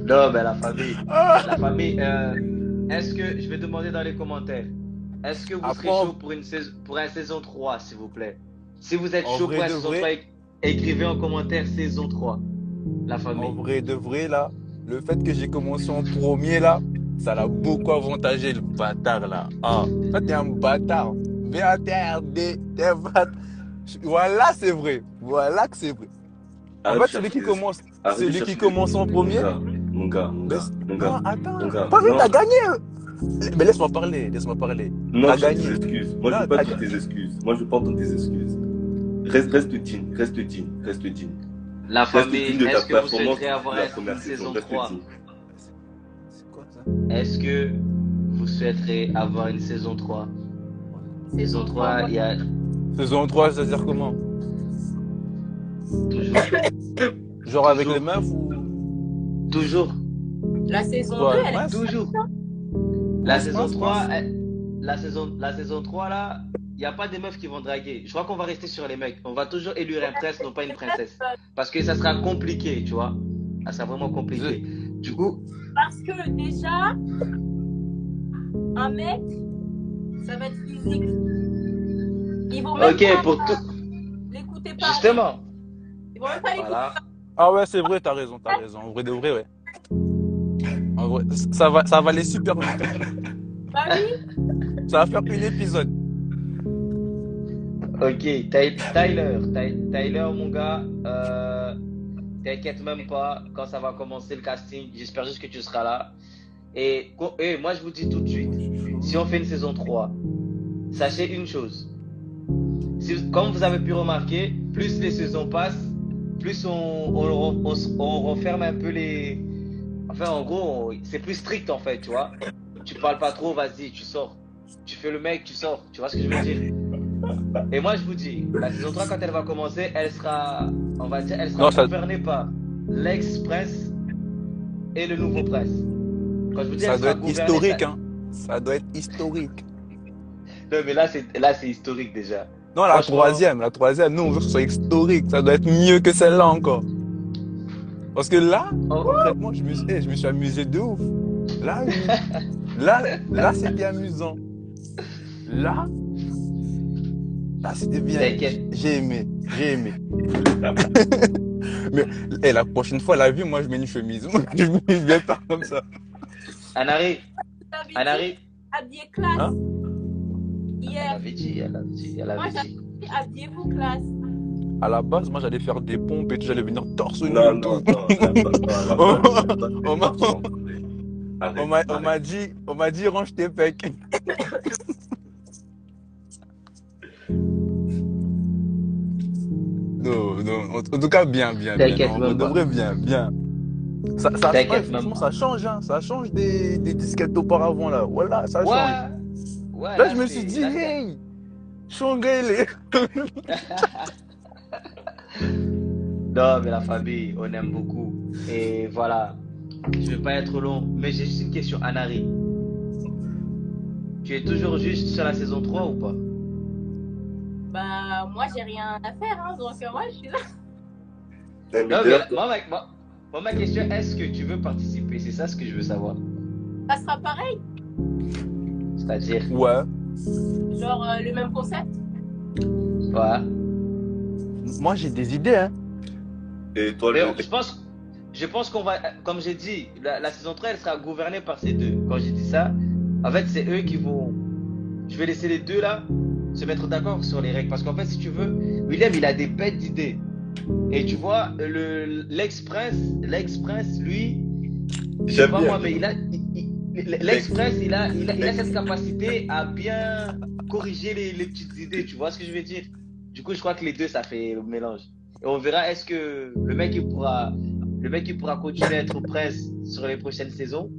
Non, mais la famille, est-ce que, je vais demander dans les commentaires, est-ce que vous Après, serez chaud pour un saison 3, s'il vous plaît? Si vous êtes En chaud vrai pour un de saison vrai. 3, écrivez en commentaire saison 3. La En famille. vrai de vrai, là, le fait que j'ai commencé en premier, là, ça l'a beaucoup avantagé, le bâtard, là. Ah, toi, t'es un bâtard. BATRD, t'es un bâtard. Voilà, c'est vrai. Voilà que c'est vrai. En Arrête fait, de celui qui chercher des- commence, arrête de celui chercher qui des- commence en premier. Mon gars. Non, attends. Mon gars, Pas vrai, non. t'as gagné. Mais laisse-moi parler. Non, T'as j'ai gagné. tes excuses. Moi, je Non, veux pas t'as entendre tes excuses. Moi, je veux pas entendre tes excuses. Reste digne. La Reste famille, digne de ta est-ce que vous performance souhaiterez avoir de la une première saison saison. Reste 3? digne. C'est quoi ça? Est-ce que vous souhaiterez avoir une saison 3? Saison 3, il y a Saison 3, c'est-à-dire comment? toujours. Genre avec Toujours. les meufs ou. Toujours. La saison Ouais, 2, elle ouais, est Toujours. Ouais, La je saison pense. 3, la saison 3 là, il n'y a pas des meufs qui vont draguer. Je crois qu'on va rester sur les mecs. On va toujours élire un prince, non pas une princesse. Parce que ça sera compliqué, tu vois. Ça sera vraiment compliqué. Du coup, parce que déjà, un mec, ça va être physique. Ils vont même ok, pas pour tout. l'écouter parler. Justement. Ils vont même pas l'écouter Voilà. Ah ouais, c'est vrai, t'as raison. En vrai de vrai, ouais. En vrai, ça va aller super vite. parler. Ça va faire un épisode. Ok, Tyler, mon gars, t'inquiète même pas quand ça va commencer le casting. J'espère juste que tu seras là. Et moi, je vous dis tout de suite, si on fait une saison 3, sachez une chose. Comme vous avez pu remarquer, plus les saisons passent, plus on referme un peu les... Enfin, en gros, c'est plus strict en fait, tu vois. Tu parles pas trop, vas-y, tu sors. Tu fais le mec, tu sors. Tu vois ce que je veux dire? Et moi, je vous dis, la saison 3, quand elle va commencer, elle sera, on va dire, elle sera Non, ça- gouvernée par l'ex-prince et le nouveau prince. Quand je vous dis, Ça elle doit sera être gouvernée, historique, hein. Ça doit être historique. Non, mais là, c'est historique déjà. Non, la troisième. Nous, on veut que ce soit historique. Ça doit être mieux que celle-là encore. Parce que là, Oh, concrètement, je me suis amusé de ouf. Là, oui. Là, c'était amusant. Là, c'était bien. T'inquiète. J'ai aimé. Mais la prochaine fois, la vue, moi, je mets une chemise. Moi, je viens pas comme ça. Anari, Habillé classe. Hein? elle Hier, avait dit. moi, j'ai dit habillez-vous classe. À la base, moi, j'allais faire des pompes et tout, j'allais venir torse nu Non, et non, tout. non, la base, On c'est m'a pas ça. Arrête, arrête. on m'a dit, range tes pecs. Non, non, en tout cas, bien, bien, bien. T'inquiète Non, on même pas. devrait bien, bien. Ouais, T'inquiète même franchement, pas. ça change, hein. Ça change des disquettes d'auparavant, là. Voilà, ça change. Ouais, ouais, Là, je me suis dit, là c'est. hey, Chongele. Non, mais la famille, on aime beaucoup. Et voilà, je vais pas être long, mais j'ai juste une question, Anari. Tu es toujours juste sur la saison 3 ou pas? Bah, moi, j'ai rien à faire, hein, donc moi, je suis là. Un Non, mais leader, moi, ma question, est-ce que tu veux participer? C'est ça ce que je veux savoir. Ça sera pareil, C'est-à-dire, Ouais. genre le même concept. ouais. Moi, j'ai des idées, hein. et toi, Mais je pense qu'on va, comme j'ai dit, la saison 3, elle sera gouvernée par ces deux. Quand j'ai dit ça, en fait, c'est eux qui vont. Je vais laisser les deux là se mettre d'accord sur les règles. Parce qu'en fait, si tu veux, William, il a des bêtes d'idées. Et tu vois, l'ex-prince, lui, je sais j'aime pas bien. moi, mais l'ex-prince, il a cette capacité à bien corriger les petites idées. Tu vois ce que je veux dire? Du coup, je crois que les deux, ça fait le mélange. Et on verra, est-ce que le mec, il pourra continuer à être prince sur les prochaines saisons?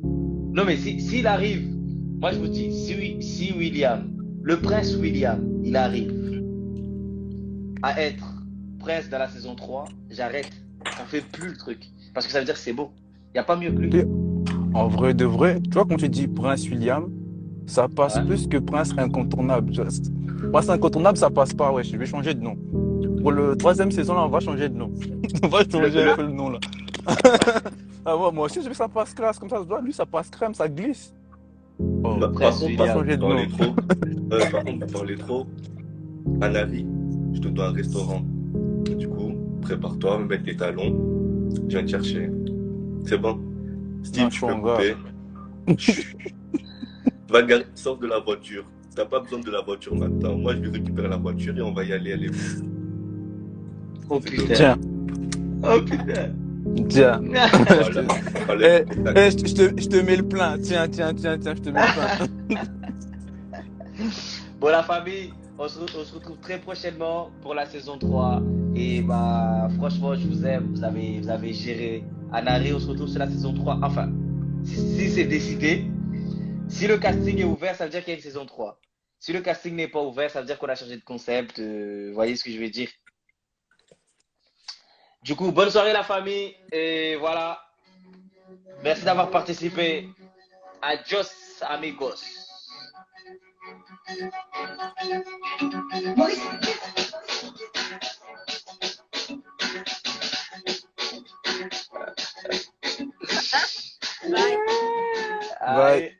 Non, mais s'il arrive, moi je vous dis, si William, le prince William, il arrive à être prince dans la saison 3, j'arrête. On fait plus le truc. Parce que ça veut dire que c'est beau. Il n'y a pas mieux que lui. Et en vrai de vrai, tu vois, quand tu dis Prince William, ça passe Ouais. plus que Prince incontournable. Prince incontournable, ça passe pas, ouais, je vais changer de nom. Pour le 3e saison, là, on va changer de nom. On va changer un peu le nom, là. Ah ouais, moi aussi, je veux que ça passe classe, comme ça, lui, ça passe crème, ça glisse. Oh, Par Prince contre, on va William. changer de vous parlez nom. trop. Par contre, vous parlez trop. Anari, je te dois un restaurant. Du coup, prépare-toi, mettre tes talons. Je viens te chercher. C'est bon. Steve, Non, tu je peux suis en gars. couper. Va garer, sors de la voiture. T'as pas besoin de la voiture maintenant. Moi, je vais récupérer la voiture et on va y aller. Allez. Oh putain. Tiens, Oh putain. tiens. Voilà. Allez. Je te mets le plein. Tiens, je te mets le plein. Bon, la famille, on se retrouve très prochainement pour la saison 3. Et bah, franchement, je vous aime. Vous avez géré. Anari, on se retrouve sur la saison 3. Enfin, si c'est décidé, si le casting est ouvert, ça veut dire qu'il y a une saison 3. Si le casting n'est pas ouvert, ça veut dire qu'on a changé de concept. Vous voyez ce que je veux dire? Du coup, bonne soirée, la famille. Et voilà. Merci d'avoir participé. Adios, amigos. Bye. Allez.